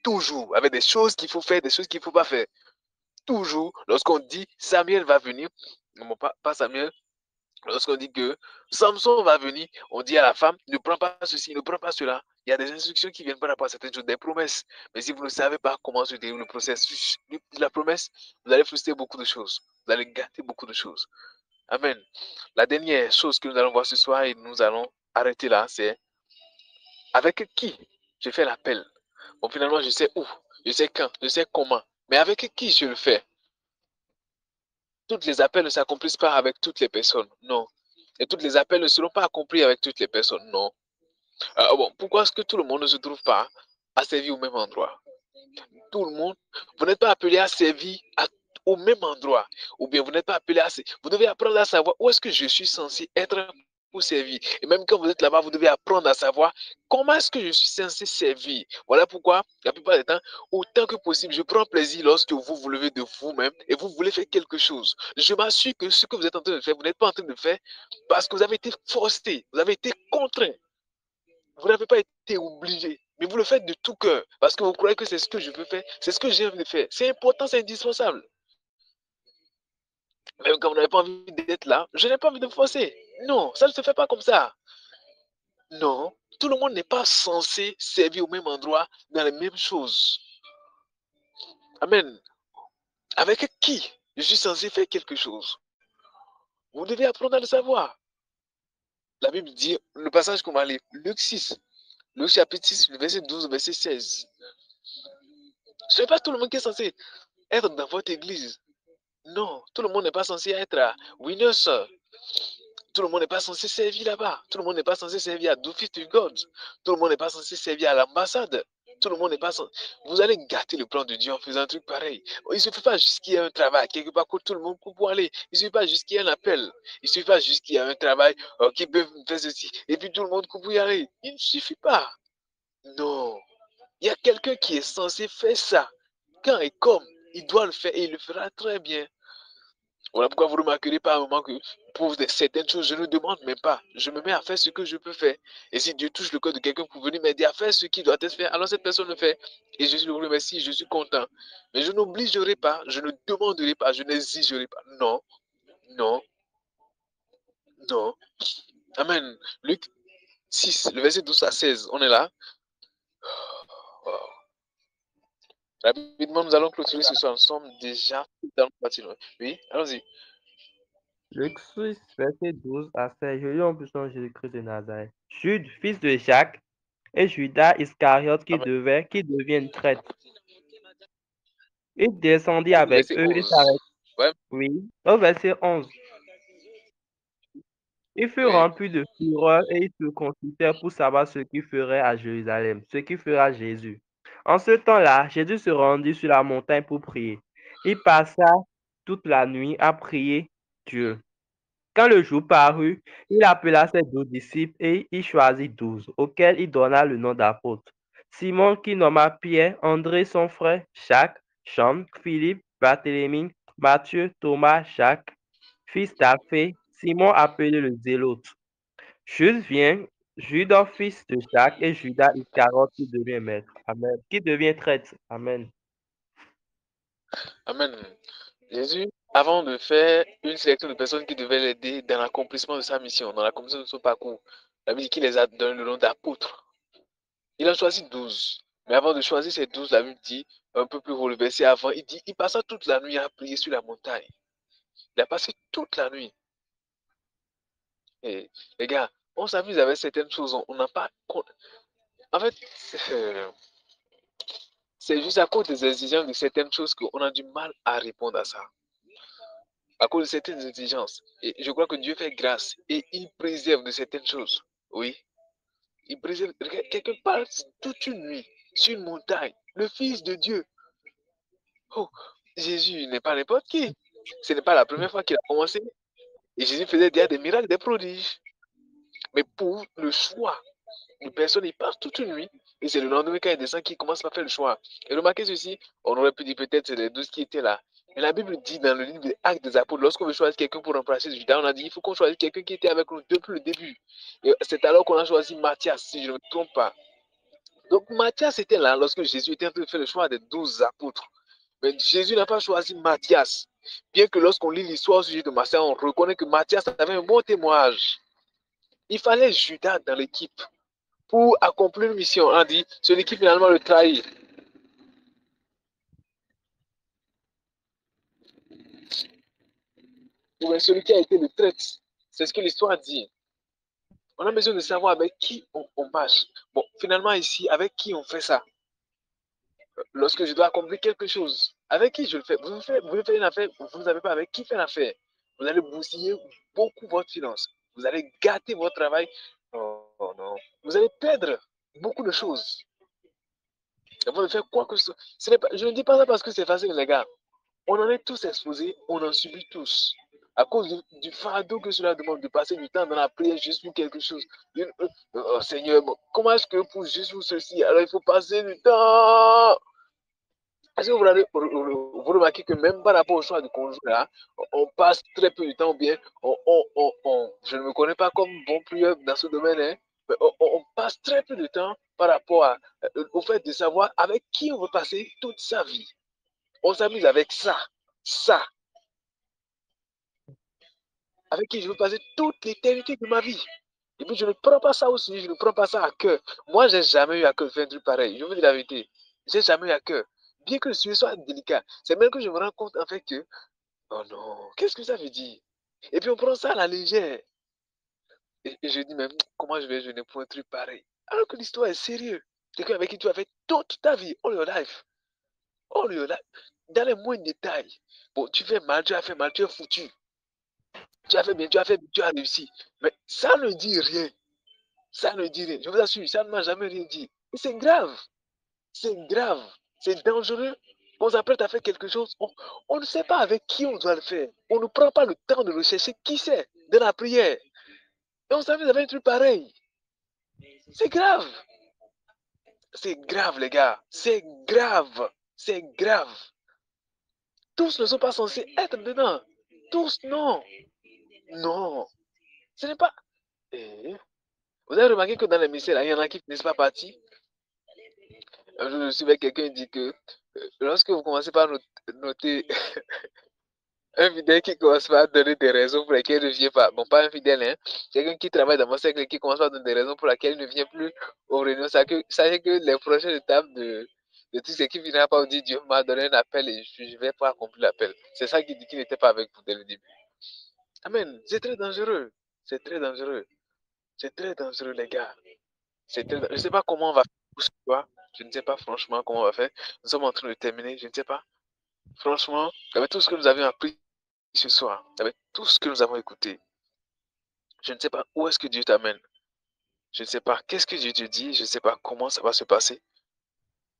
Toujours. Avec des choses qu'il faut faire, des choses qu'il ne faut pas faire. Toujours. Lorsqu'on dit Samuel va venir, non, pas Samuel, lorsqu'on dit que Samson va venir, on dit à la femme, ne prends pas ceci, ne prends pas cela. Il y a des instructions qui viennent par rapport à certaines choses, des promesses. Mais si vous ne savez pas comment se déroule le processus de la promesse, vous allez frustrer beaucoup de choses. Vous allez gâter beaucoup de choses. Amen. La dernière chose que nous allons voir ce soir et nous allons arrêter là, c'est avec qui je fais l'appel. Bon, finalement, je sais où, je sais quand, je sais comment. Mais avec qui je le fais? Toutes les appels ne s'accomplissent pas avec toutes les personnes. Non. Et toutes les appels ne seront pas accomplis avec toutes les personnes. Non. Bon, pourquoi est-ce que tout le monde ne se trouve pas à servir au même endroit? Tout le monde, vous n'êtes pas appelé à servir au même endroit. Ou bien vous n'êtes pas appelé à servir. Vous devez apprendre à savoir où est-ce que je suis censé être pour servir. Et même quand vous êtes là-bas, vous devez apprendre à savoir comment est-ce que je suis censé servir. Voilà pourquoi, la plupart du temps, autant que possible, je prends plaisir lorsque vous vous levez de vous-même et vous voulez faire quelque chose. Je m'assure que ce que vous êtes en train de faire, vous n'êtes pas en train de faire parce que vous avez été forcé, vous avez été contraint. Vous n'avez pas été obligé, mais vous le faites de tout cœur parce que vous croyez que c'est ce que je veux faire, c'est ce que j'ai envie de faire. C'est important, c'est indispensable. Même quand vous n'avez pas envie d'être là, je n'ai pas envie de forcer. Non, ça ne se fait pas comme ça. Non, tout le monde n'est pas censé servir au même endroit dans les mêmes choses. Amen. Avec qui je suis censé faire quelque chose? Vous devez apprendre à le savoir. La Bible dit, le passage qu'on va lire, Luc 6, Luc chapitre 6, verset 12, verset 16. Ce n'est pas tout le monde qui est censé être dans votre église. Non, tout le monde n'est pas censé être à Winners. Tout le monde n'est pas censé servir là-bas. Tout le monde n'est pas censé servir à Do Feast with God. Tout le monde n'est pas censé servir à l'ambassade. Tout le monde n'est pas censé. Vous allez gâter le plan de Dieu en faisant un truc pareil. Il ne suffit pas juste qu'il y ait un travail quelque part que tout le monde peut aller. Il ne suffit pas juste qu'il y ait un appel. Il ne suffit pas juste qu'il y ait un travail qui peut faire ceci. Et puis tout le monde peut y aller. Il ne suffit pas. Non. Il y a quelqu'un qui est censé faire ça. Quand et comme il doit le faire et il le fera très bien. Voilà pourquoi vous remarquerez par un moment que pour certaines choses, je ne demande même pas. Je me mets à faire ce que je peux faire. Et si Dieu touche le cœur de quelqu'un pour venir m'aider à faire ce qui doit être fait, alors cette personne le fait. Et je le remercie, je suis content. Mais je n'obligerai pas, je ne demanderai pas, je n'exigerai pas. Non, non, non. Amen. Luc 6, le verset 12 à 16, on est là. Wow. Rapidement, nous allons clôturer ce soir. Nous sommes déjà dans le bâtiment. Oui, allons-y. Luc 6, verset 12 à 16. Je lis en puissance Jésus-Christ de Nazareth. Jude, fils de Jacques, et Judas Iscariote qui Amen. devient une traître. Il descendit avec Verset eux et 11. s'arrêta. Ouais, Oui, au verset 11. Il fut oui. rempli de fureur et il se consultait pour savoir ce qu'il ferait à Jérusalem, ce qu'il fera Jésus. En ce temps-là, Jésus se rendit sur la montagne pour prier. Il passa toute la nuit à prier Dieu. Quand le jour parut, il appela ses 12 disciples et il choisit 12, auxquels il donna le nom d'apôtres. Simon, qui nomma Pierre, André son frère, Jacques, Jean, Philippe, Barthélemy, Matthieu, Thomas, Jacques, fils d'Alphée, Simon appelé le Zélote, Judas, fils de Jacques, et Judas Iscariote qui devient maître. Amen. Qui devient traître. Amen. Amen. Jésus, avant de faire une sélection de personnes qui devaient l'aider dans l'accomplissement de sa mission, dans l'accomplissement de son parcours, la Bible dit qu'il les a donné le nom d'apôtres. Il a choisi 12. Mais avant de choisir ces 12, la Bible dit, un peu plus haut le verset avant, il dit, il passa toute la nuit à prier sur la montagne. Il a passé toute la nuit. Et les gars, on s'amuse avec certaines choses, on n'a pas... En fait, c'est juste à cause des exigences de certaines choses qu'on a du mal à répondre à ça. À cause de certaines exigences. Et je crois que Dieu fait grâce et il préserve de certaines choses. Oui, il préserve. Quelqu'un passe toute une nuit sur une montagne, le Fils de Dieu. Oh, Jésus n'est pas n'importe qui. Ce n'est pas la première fois qu'il a commencé. Et Jésus faisait déjà des miracles, des prodiges. Mais pour le choix, une personne, il passe toute une nuit. Et c'est le lendemain quand il descend qu'il commence à faire le choix. Et remarquez ceci, on aurait pu dire peut-être c'est les 12 qui étaient là. Mais la Bible dit dans le livre des Actes des Apôtres, lorsqu'on veut choisir quelqu'un pour remplacer Judas, on a dit il faut qu'on choisisse quelqu'un qui était avec nous depuis le début. Et c'est alors qu'on a choisi Matthias, si je ne me trompe pas. Donc Matthias était là lorsque Jésus était en train de faire le choix des 12 apôtres. Mais Jésus n'a pas choisi Matthias. Bien que lorsqu'on lit l'histoire au sujet de Matthias, on reconnaît que Matthias avait un bon témoignage. Il fallait Judas dans l'équipe pour accomplir une mission. On a dit, celui qui finalement le trahit. Ou bien celui qui a été le traître. C'est ce que l'histoire dit. On a besoin de savoir avec qui on marche. Bon, finalement ici, avec qui on fait ça? Lorsque je dois accomplir quelque chose, avec qui je le fais? Vous faites une affaire, vous n'avez pas avec qui faire l'affaire. Vous allez bousiller beaucoup votre finance. Vous allez gâter votre travail. Oh non. Vous allez perdre beaucoup de choses. Avant de faire quoi que ce soit. Je ne dis pas ça parce que c'est facile, les gars. On en est tous exposés, on en subit tous. À cause du fardeau que cela demande de passer du temps dans la prière juste pour quelque chose. Oh, Seigneur, comment est-ce que pour juste pour ceci, alors il faut passer du temps? Est-ce que vous remarquez que même par rapport au choix du conjoint, on passe très peu de temps, bien, je ne me connais pas comme bon prieur dans ce domaine, hein, mais on passe très peu de temps par rapport au fait de savoir avec qui on veut passer toute sa vie. On s'amuse avec ça, avec qui je veux passer toute l'éternité de ma vie. Et puis je ne prends pas ça aussi, je ne prends pas ça à cœur. Moi, j'ai jamais eu à cœur de faire un truc pareil. Je vous dis la vérité. J'ai jamais eu à cœur. Bien que le sujet soit délicat, c'est même que je me rends compte en fait que, oh non, qu'est-ce que ça veut dire? Et puis on prend ça à la légère. Et je dis même, comment je vais jeûner pour un truc pareil? Alors que l'histoire est sérieuse. Quelqu'un avec qui tu as fait toute ta vie, all your life. All your life. Dans les moindres détails. Bon, tu fais mal, tu as fait mal, tu es foutu. Tu as fait bien, tu as fait bien, tu as réussi. Mais ça ne dit rien. Ça ne dit rien. Je vous assure, ça ne m'a jamais rien dit. Et c'est grave. C'est grave. C'est dangereux. On s'apprête à faire quelque chose. On ne sait pas avec qui on doit le faire. On ne prend pas le temps de rechercher qui c'est de la prière. Et on s'amuse avec un truc pareil. C'est grave. C'est grave, les gars. C'est grave. C'est grave. Tous ne sont pas censés être dedans. Tous, non. Non. Ce n'est pas... Eh, vous avez remarqué que dans les messieurs, il y en a qui ne finissent pas partis. Un jour, je suis avec quelqu'un qui dit que lorsque vous commencez par noter un fidèle qui commence par donner des raisons pour lesquelles il ne vient pas, bon, pas un fidèle, hein, quelqu'un qui travaille dans mon cercle et qui commence par donner des raisons pour lesquelles il ne vient plus aux réunions, sachez que les prochaines étapes de tout ce qui finira par dire Dieu m'a donné un appel et je vais pas accomplir l'appel. C'est ça qui dit qu'il n'était pas avec vous dès le début. Amen. C'est très dangereux. C'est très dangereux. C'est très dangereux, les gars. Je ne sais pas comment on va faire pour ce soir. Je ne sais pas franchement comment on va faire. Nous sommes en train de terminer. Je ne sais pas. Franchement, avec tout ce que nous avions appris ce soir, avec tout ce que nous avons écouté, je ne sais pas où est-ce que Dieu t'amène. Je ne sais pas qu'est-ce que Dieu te dit. Je ne sais pas comment ça va se passer.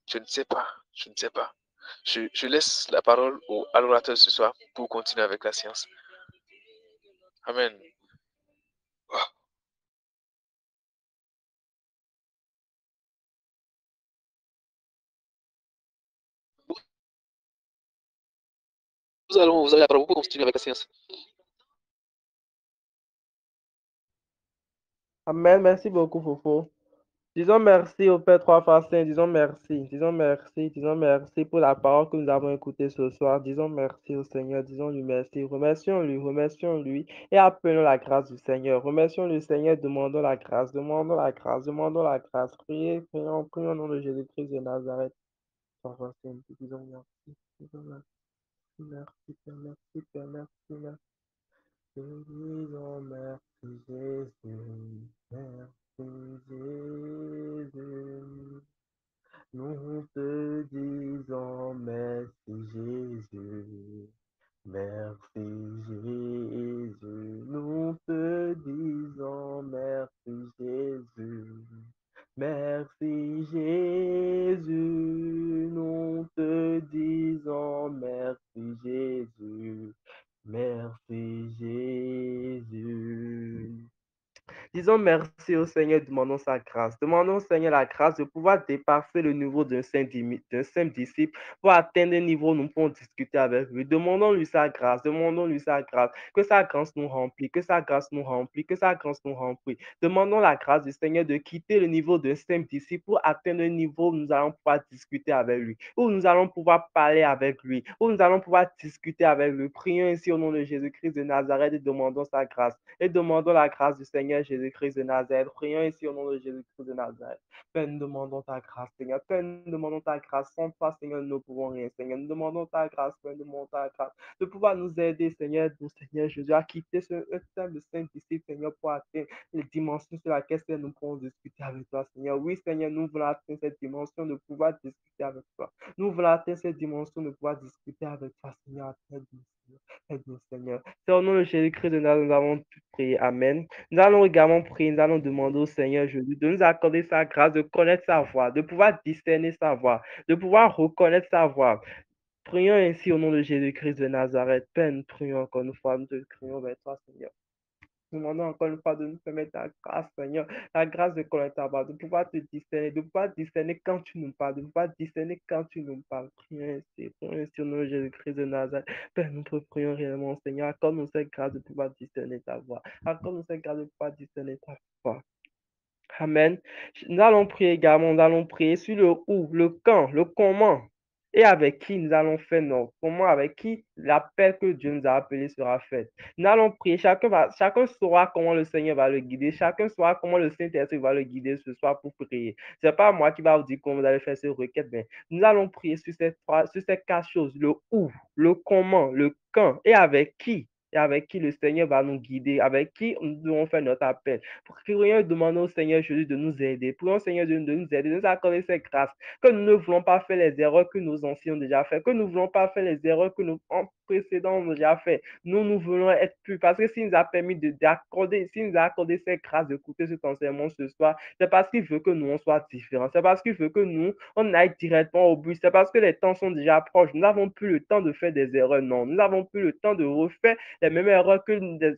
Je ne sais pas. Je ne sais pas. Je laisse la parole à l'orateur ce soir pour continuer avec la science. Amen. Vous allez la parole pour continuer avec la science. Amen. Merci beaucoup, Fofo. Disons merci au Père trois fois saint. Disons merci. Disons merci. Disons merci pour la parole que nous avons écoutée ce soir. Disons merci au Seigneur. Disons-lui merci. Remercions-lui. Remercions-lui. Et appelons la grâce du Seigneur. Remercions le Seigneur. Demandons la grâce. Demandons la grâce. Demandons la grâce. Priez. Prions. Prions au nom de Jésus-Christ de Nazareth. Trois fois saint. Disons merci. Disons merci. Merci, Père. Merci, Père. Merci, merci. Disons merci, Jésus. Merci, Jésus. Nous te disons merci Jésus, merci Jésus. Nous te disons merci Jésus, merci Jésus. Nous te disons merci Jésus, merci Jésus. Disons merci au Seigneur, demandons sa grâce. Demandons au Seigneur la grâce de pouvoir dépasser le niveau d'un simple disciple pour atteindre un niveau où nous pouvons discuter avec lui. Demandons-lui sa grâce, demandons-lui sa grâce, que sa grâce nous remplit, que sa grâce nous remplit, que sa grâce nous remplit. Demandons la grâce du Seigneur de quitter le niveau d'un simple disciple pour atteindre un niveau où nous allons pouvoir discuter avec lui, où nous allons pouvoir parler avec lui, où nous allons pouvoir discuter avec lui. Prions ainsi au nom de Jésus-Christ de Nazareth et demandons sa grâce. Et demandons la grâce du Seigneur Jésus-Christ de Nazareth. Prions ici au nom de Jésus-Christ de Nazareth. Père, nous demandons ta grâce, Seigneur. Père, nous demandons ta grâce. Sans toi, Seigneur, nous ne pouvons rien, Seigneur. Nous demandons ta grâce, Père, nous demandons ta grâce. De pouvoir nous aider, Seigneur, nous, Seigneur Jésus, à quitter ce simple saint disciple, Seigneur, pour atteindre les dimensions sur lesquelles, Seigneur, nous pouvons discuter avec toi, Seigneur. Oui, Seigneur, nous voulons atteindre cette dimension de pouvoir discuter avec toi. Nous voulons atteindre cette dimension de pouvoir discuter avec toi, Seigneur. Aide-nous, Seigneur. C'est au nom de Jésus-Christ de Nazareth, nous avons tout prié. Amen. Nous allons également allons prier, nous allons demander au Seigneur Jésus de nous accorder sa grâce, de connaître sa voix, de pouvoir discerner sa voix, de pouvoir reconnaître sa voix. Prions ainsi au nom de Jésus-Christ de Nazareth. Père, nous prions encore une fois, nous te crions vers toi, Seigneur. Nous demandons encore une fois de nous permettre ta grâce, Seigneur, la grâce de connaître ta voix, de pouvoir te discerner, de pouvoir discerner quand tu nous parles, de pouvoir discerner quand tu nous parles. Prions ainsi au nom de Jésus-Christ de Nazareth. Père, nous te prions réellement, Seigneur, accorde-nous cette grâce de pouvoir discerner ta voix, accorde-nous cette grâce de pouvoir discerner ta voix. Amen. Nous allons prier également, nous allons prier sur le où, le quand, le comment et avec qui nous allons faire notre comment, avec qui l'appel que Dieu nous a appelé sera fait. Nous allons prier, chacun saura comment le Seigneur va le guider, chacun saura comment le Saint-Esprit va le guider ce soir pour prier. Ce n'est pas moi qui va vous dire comment vous allez faire ces requêtes, mais nous allons prier sur ces quatre choses, le où, le comment, le quand et avec qui. Et avec qui le Seigneur va nous guider, avec qui nous devons faire notre appel. Prions et demandons au Seigneur Jésus de nous aider. Prions au Seigneur de nous aider, de nous accorder cette grâce, que nous ne voulons pas faire les erreurs que nos anciens ont déjà fait, que nous ne voulons pas faire les erreurs que nos précédents ont déjà fait. Nous voulons être plus, parce que s'il nous a permis s'il nous a accordé cette grâce d'écouter cet enseignement ce soir, c'est parce qu'il veut que nous on soit différents. C'est parce qu'il veut que nous, on aille directement au but. C'est parce que les temps sont déjà proches. Nous n'avons plus le temps de faire des erreurs. Non, nous n'avons plus le temps de refaire les mêmes erreurs que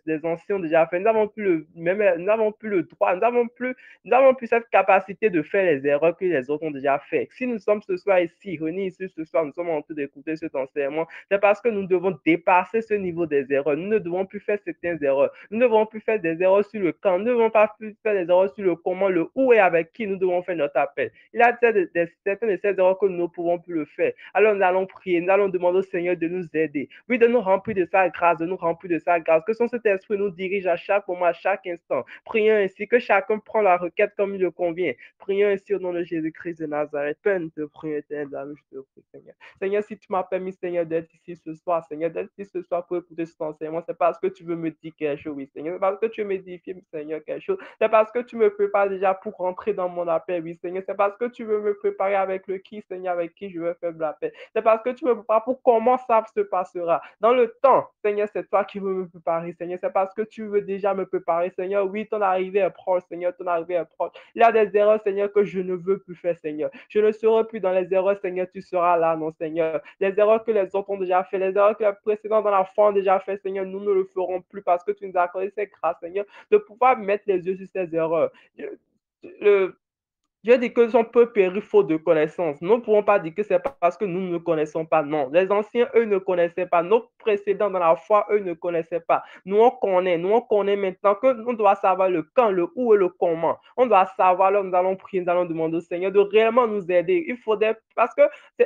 les anciens ont déjà fait. Nous n'avons plus le droit, nous n'avons plus cette capacité de faire les erreurs que les autres ont déjà fait. Si nous sommes ce soir ici, réunis ici ce soir, nous sommes en train d'écouter cet enseignement, c'est parce que nous devons dépasser ce niveau des erreurs. Nous ne devons plus faire certaines erreurs. Nous ne devons plus faire des erreurs sur le quand. Nous ne devons pas plus faire des erreurs sur le comment, le où et avec qui nous devons faire notre appel. Il y a certaines de ces erreurs que nous ne pouvons plus le faire. Alors nous allons prier, nous allons demander au Seigneur de nous aider. Oui, de nous remplir de sa grâce, de nous remplir de sa grâce. Que son Saint-Esprit nous dirige à chaque moment, à chaque instant. Prions ainsi, que chacun prend la requête comme il le convient. Prions ainsi au nom de Jésus-Christ de Nazareth. Père, nous te prions, éternel, je te prie, Seigneur. Seigneur, si tu m'as permis, Seigneur, d'être ici ce soir, Seigneur, d'être ici ce soir pour écouter cet enseignement, c'est parce que tu veux me dire quelque chose, oui, Seigneur. C'est parce que tu veux m'édifier, Seigneur, quelque chose. C'est parce que tu me prépares déjà pour rentrer dans mon appel, oui, Seigneur. C'est parce que tu veux me préparer avec le qui, Seigneur, avec qui je veux faire l'appel. C'est parce que tu me prépares pour comment ça se passera. Dans le temps, Seigneur, c'est toi qui veux me préparer, Seigneur. C'est parce que tu veux déjà me préparer, Seigneur. Oui, ton arrivée est proche, Seigneur. Ton arrivée est proche. Il y a des erreurs, Seigneur, que je ne veux plus faire, Seigneur. Je ne serai plus dans les erreurs, Seigneur. Tu seras là, non, Seigneur. Les erreurs que les autres ont déjà fait, les erreurs que les précédents dans la foi ont déjà fait, Seigneur, nous ne le ferons plus parce que tu nous as accordé cette grâce, Seigneur, de pouvoir mettre les yeux sur ces erreurs. Dieu dit que son peuple périt faute de connaissance. Nous ne pouvons pas dire que c'est parce que nous ne connaissons pas. Non. Les anciens, eux, ne connaissaient pas. Nos précédents dans la foi, eux, ne connaissaient pas. Nous, on connaît. Nous, on connaît maintenant que nous doit savoir le quand, le où et le comment. On doit savoir, là, nous allons prier, nous allons demander au Seigneur de réellement nous aider. Il faudrait, parce que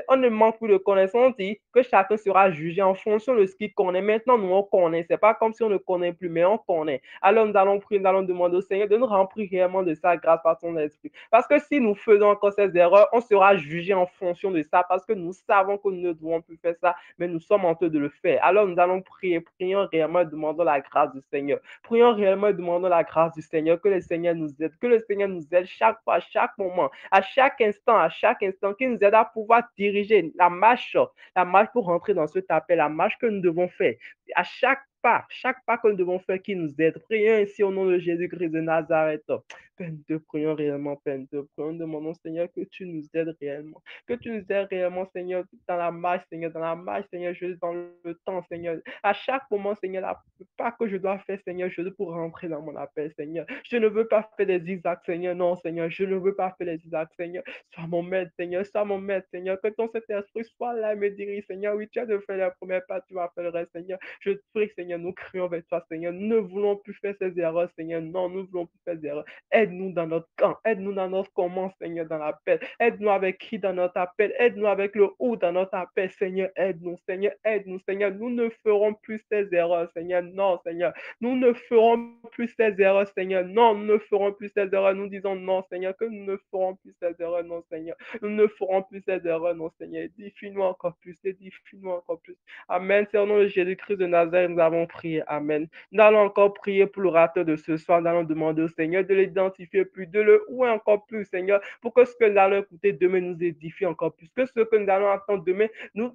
on ne manque plus de connaissance. On dit que chacun sera jugé en fonction de ce qu'il connaît. Maintenant, nous, on connaît. C'est pas comme si on ne connaît plus, mais on connaît. Alors, nous allons prier, nous allons demander au Seigneur de nous remplir réellement de sa grâce par son esprit. Parce que si nous faisons encore ces erreurs, on sera jugé en fonction de ça parce que nous savons que nous ne devons plus faire ça, mais nous sommes en train de le faire. Alors nous allons prier, prions réellement et demandons la grâce du Seigneur. Prions réellement et demandons la grâce du Seigneur, que le Seigneur nous aide, que le Seigneur nous aide chaque fois, à chaque moment, à chaque instant, qu'il nous aide à pouvoir diriger la marche pour rentrer dans cet appel, la marche que nous devons faire. À chaque pas que nous devons faire, qu'il nous aide. Prions ainsi au nom de Jésus-Christ de Nazareth. Père, nous te prions réellement, Père, nous te prions, nous demandons, Seigneur, que tu nous aides réellement. Que tu nous aides réellement, Seigneur, dans la marche, Seigneur, Jésus, dans le temps, Seigneur. À chaque moment, Seigneur, pas que je dois faire, Seigneur, Jésus, pour rentrer dans mon appel, Seigneur. Je ne veux pas faire des zigzags, Seigneur, non, Seigneur, je ne veux pas faire des zigzags, Seigneur. Sois mon maître, Seigneur, Seigneur, que ton Saint-Esprit soit là et me dirige, Seigneur. Oui, tu as de faire la première part, tu vas faire le reste, Seigneur. Je te prie, Seigneur, nous crions vers toi, Seigneur. Nous ne voulons plus faire ces erreurs, Seigneur. Non, nous ne voulons plus faire des erreurs. Aide-nous dans notre camp, aide-nous dans notre comment, Seigneur, dans l'appel. Aide-nous avec qui dans notre appel, aide-nous avec le où dans notre appel, Seigneur, aide-nous, Seigneur, aide-nous, Seigneur. Nous ne ferons plus ces erreurs, Seigneur, non, Seigneur. Nous ne ferons plus ces erreurs, Seigneur, non, nous ne ferons plus ces erreurs. Nous disons non, Seigneur, que nous ne ferons plus ces erreurs, non, Seigneur. Nous ne ferons plus ces erreurs, non, Seigneur. Édifie-nous encore plus, édifie-nous encore plus. Amen. C'est au nom de Jésus-Christ de Nazareth, nous avons allons prier. Amen. Nous allons encore prier pour l'orateur de ce soir. Nous allons demander au Seigneur de l'identifier plus, de le ouer encore plus, Seigneur, pour que ce que nous allons écouter demain nous édifie encore plus, que ce que nous allons entendre demain nous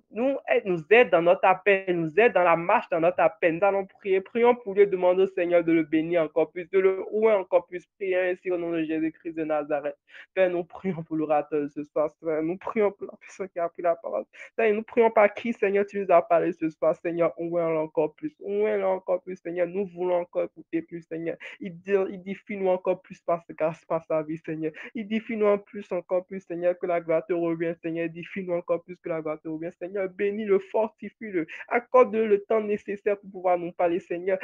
aide dans notre appel, nous aide dans la marche dans notre appel. Nous allons prier. Prions pour lui, demander au Seigneur de le bénir encore plus, de le ouer encore plus. Prions ainsi au nom de Jésus-Christ de Nazareth. Père, nous prions pour l'orateur de ce soir. Seigneur, nous prions pour la personne qui a pris la parole. Seigneur, nous prions par qui, Seigneur, tu nous as parlé ce soir. Seigneur, oué-le encore plus. Oué-le encore plus, Seigneur. Nous voulons encore écouter plus, Seigneur. Édifie-nous encore plus par sa vie, Seigneur. Édifie-nous en plus, encore plus, Seigneur, que la gloire te revienne, Seigneur. Édifie-nous encore plus que la gloire te revienne, Seigneur. Bénis-le, fortifie-le. Accorde-le le temps nécessaire pour pouvoir nous parler, Seigneur.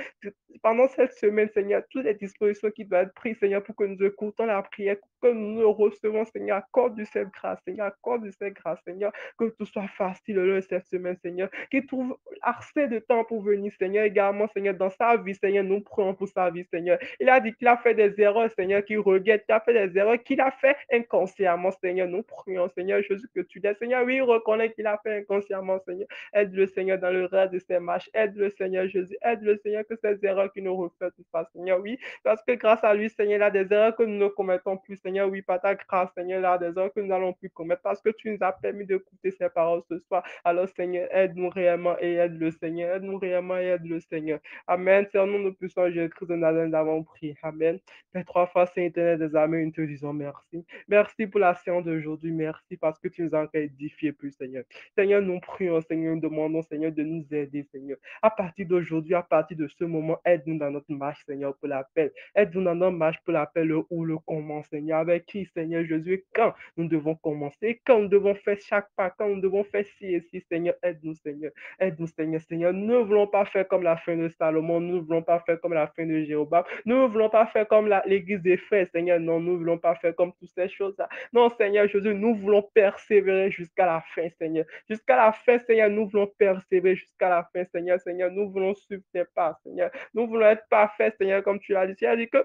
Pendant cette semaine, Seigneur, toutes les dispositions qui doivent être prises, Seigneur, pour que nous écoutons la prière, que nous le recevons, Seigneur. Accorde-lui cette grâce, Seigneur. Accorde-lui cette grâce, Seigneur. Que tout soit facile le cette semaine, Seigneur. Qu'il trouve assez de temps pour venir, Seigneur. Également, Seigneur, dans sa vie, Seigneur, nous prions pour sa vie, Seigneur. Il a dit qu'il a fait des erreurs, Seigneur, qu'il regrette, qu'il a fait des erreurs, qu'il a fait inconsciemment, Seigneur. Nous prions, Seigneur Jésus, que tu l'aides, Seigneur. Oui, il reconnaît qu'il a fait inconsciemment, Seigneur. Aide-le, Seigneur, dans le reste de ses marches. Aide-le, Seigneur Jésus. Aide-le, Seigneur, que ces erreurs qu'il nous refait tout ça, Seigneur. Oui, parce que grâce à lui, Seigneur, il a des erreurs que nous ne commettons plus, Seigneur. Oui, par ta grâce, Seigneur, il a des erreurs que nous n'allons plus commettre parce que tu nous as permis d'écouter ces paroles ce soir. Alors, Seigneur, aide-nous réellement et aide le Seigneur. Aide-nous réellement et aide le Seigneur. Amen. C'est au nom de puissant Jésus-Christ de Nazareth, nous avons prié. Amen. Père, 3 fois, Saint éternel des armées, nous te disons merci. Merci pour la séance d'aujourd'hui. Merci parce que tu nous as encore édifié plus, Seigneur. Seigneur, nous prions, Seigneur, nous demandons, Seigneur, de nous aider, Seigneur. À partir d'aujourd'hui, à partir de ce moment, aide-nous dans notre marche, Seigneur, pour l'appel. Aide-nous dans notre marche pour l'appel ou le comment, Seigneur. Avec qui, Seigneur Jésus, quand nous devons commencer, quand nous devons faire chaque pas, quand nous devons faire ci et ci, Seigneur, aide-nous, Seigneur. Aide-nous, Seigneur, Seigneur. Nous ne voulons pas faire comme la fin de Salomon, nous ne voulons pas faire comme la fin de Jéroboam, nous ne voulons pas faire comme l'église des frères, Seigneur. Non, nous ne voulons pas faire comme toutes ces choses-là. Non, Seigneur Jésus, nous voulons persévérer jusqu'à la fin, Seigneur. Jusqu'à la fin, Seigneur, nous voulons persévérer jusqu'à la fin, Seigneur, Seigneur. Nous voulons suivre tes pas, Seigneur. Nous voulons être parfaits, Seigneur, comme tu l'as dit. Tu as dit que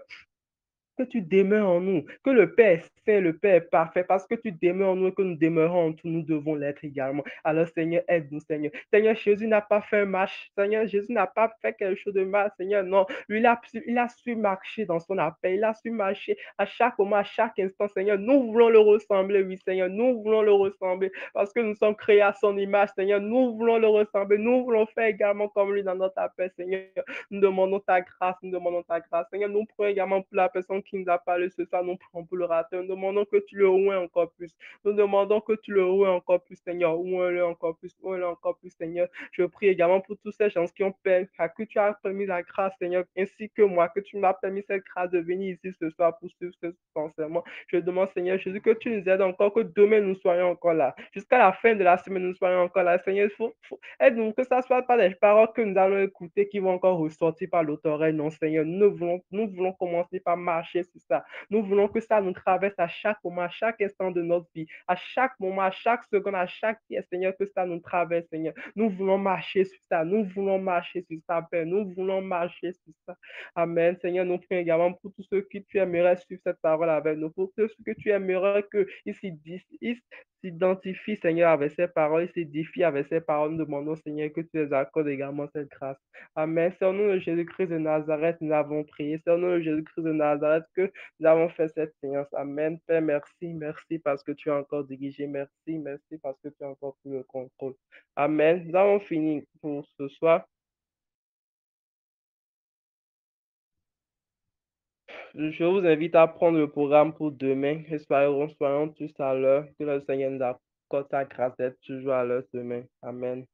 tu demeures en nous, que le Père est saint, le Père est parfait, parce que tu demeures en nous et que nous demeurons en tout, nous devons l'être également. Alors, Seigneur, aide-nous, Seigneur. Seigneur, Jésus n'a pas fait un match. Seigneur, Jésus n'a pas fait quelque chose de mal, Seigneur. Non, lui, il a su marcher dans son appel. Il a su marcher à chaque moment, à chaque instant, Seigneur. Nous voulons le ressembler, oui, Seigneur. Nous voulons le ressembler parce que nous sommes créés à son image, Seigneur. Nous voulons le ressembler. Nous voulons faire également comme lui dans notre appel, Seigneur. Nous demandons ta grâce, nous demandons ta grâce. Seigneur, nous prions également pour la personne qui nous a parlé ce soir, nous prions pour le rater. Nous demandons que tu le oues encore plus. Nous demandons que tu le oues encore plus, Seigneur. Oues-le encore plus, oues-le encore plus, Seigneur. Je prie également pour tous ces gens qui ont permis, que tu as permis la grâce, Seigneur, ainsi que moi, que tu m'as permis cette grâce de venir ici ce soir pour suivre ce enseignement. Je demande, Seigneur Jésus, que tu nous aides encore, que demain nous soyons encore là. Jusqu'à la fin de la semaine, nous soyons encore là. Seigneur, aide-nous, que ce ne soit pas des paroles que nous allons écouter qui vont encore ressortir par l'autre oreille. Non, Seigneur, nous voulons commencer par marcher sur ça. Nous voulons que ça nous traverse à chaque moment, à chaque instant de notre vie, à chaque moment, à chaque seconde, à chaque pièce, Seigneur, que ça nous traverse, Seigneur. Nous voulons marcher sur ça. Nous voulons marcher sur ça, Père. Nous voulons marcher sur ça. Amen. Seigneur, nous prions également pour tous ceux qui tu aimerais suivre cette parole avec nous, pour tous ceux que tu aimerais qu'ils s'identifient, Seigneur, avec ces paroles, ils s'édifient avec ces paroles. Nous demandons, Seigneur, que tu les accordes également cette grâce. Amen. C'est au nom de Jésus-Christ de Nazareth, nous avons prié. C'est au nom de Jésus-Christ de Nazareth que nous avons fait cette séance. Amen. Père, merci, merci parce que tu as encore dirigé. Merci, merci parce que tu as encore pris le contrôle. Amen. Nous avons fini pour ce soir. Je vous invite à prendre le programme pour demain. Soyons tous à l'heure. Que le Seigneur nous accorde sa grâce d'être toujours à l'heure demain. Amen.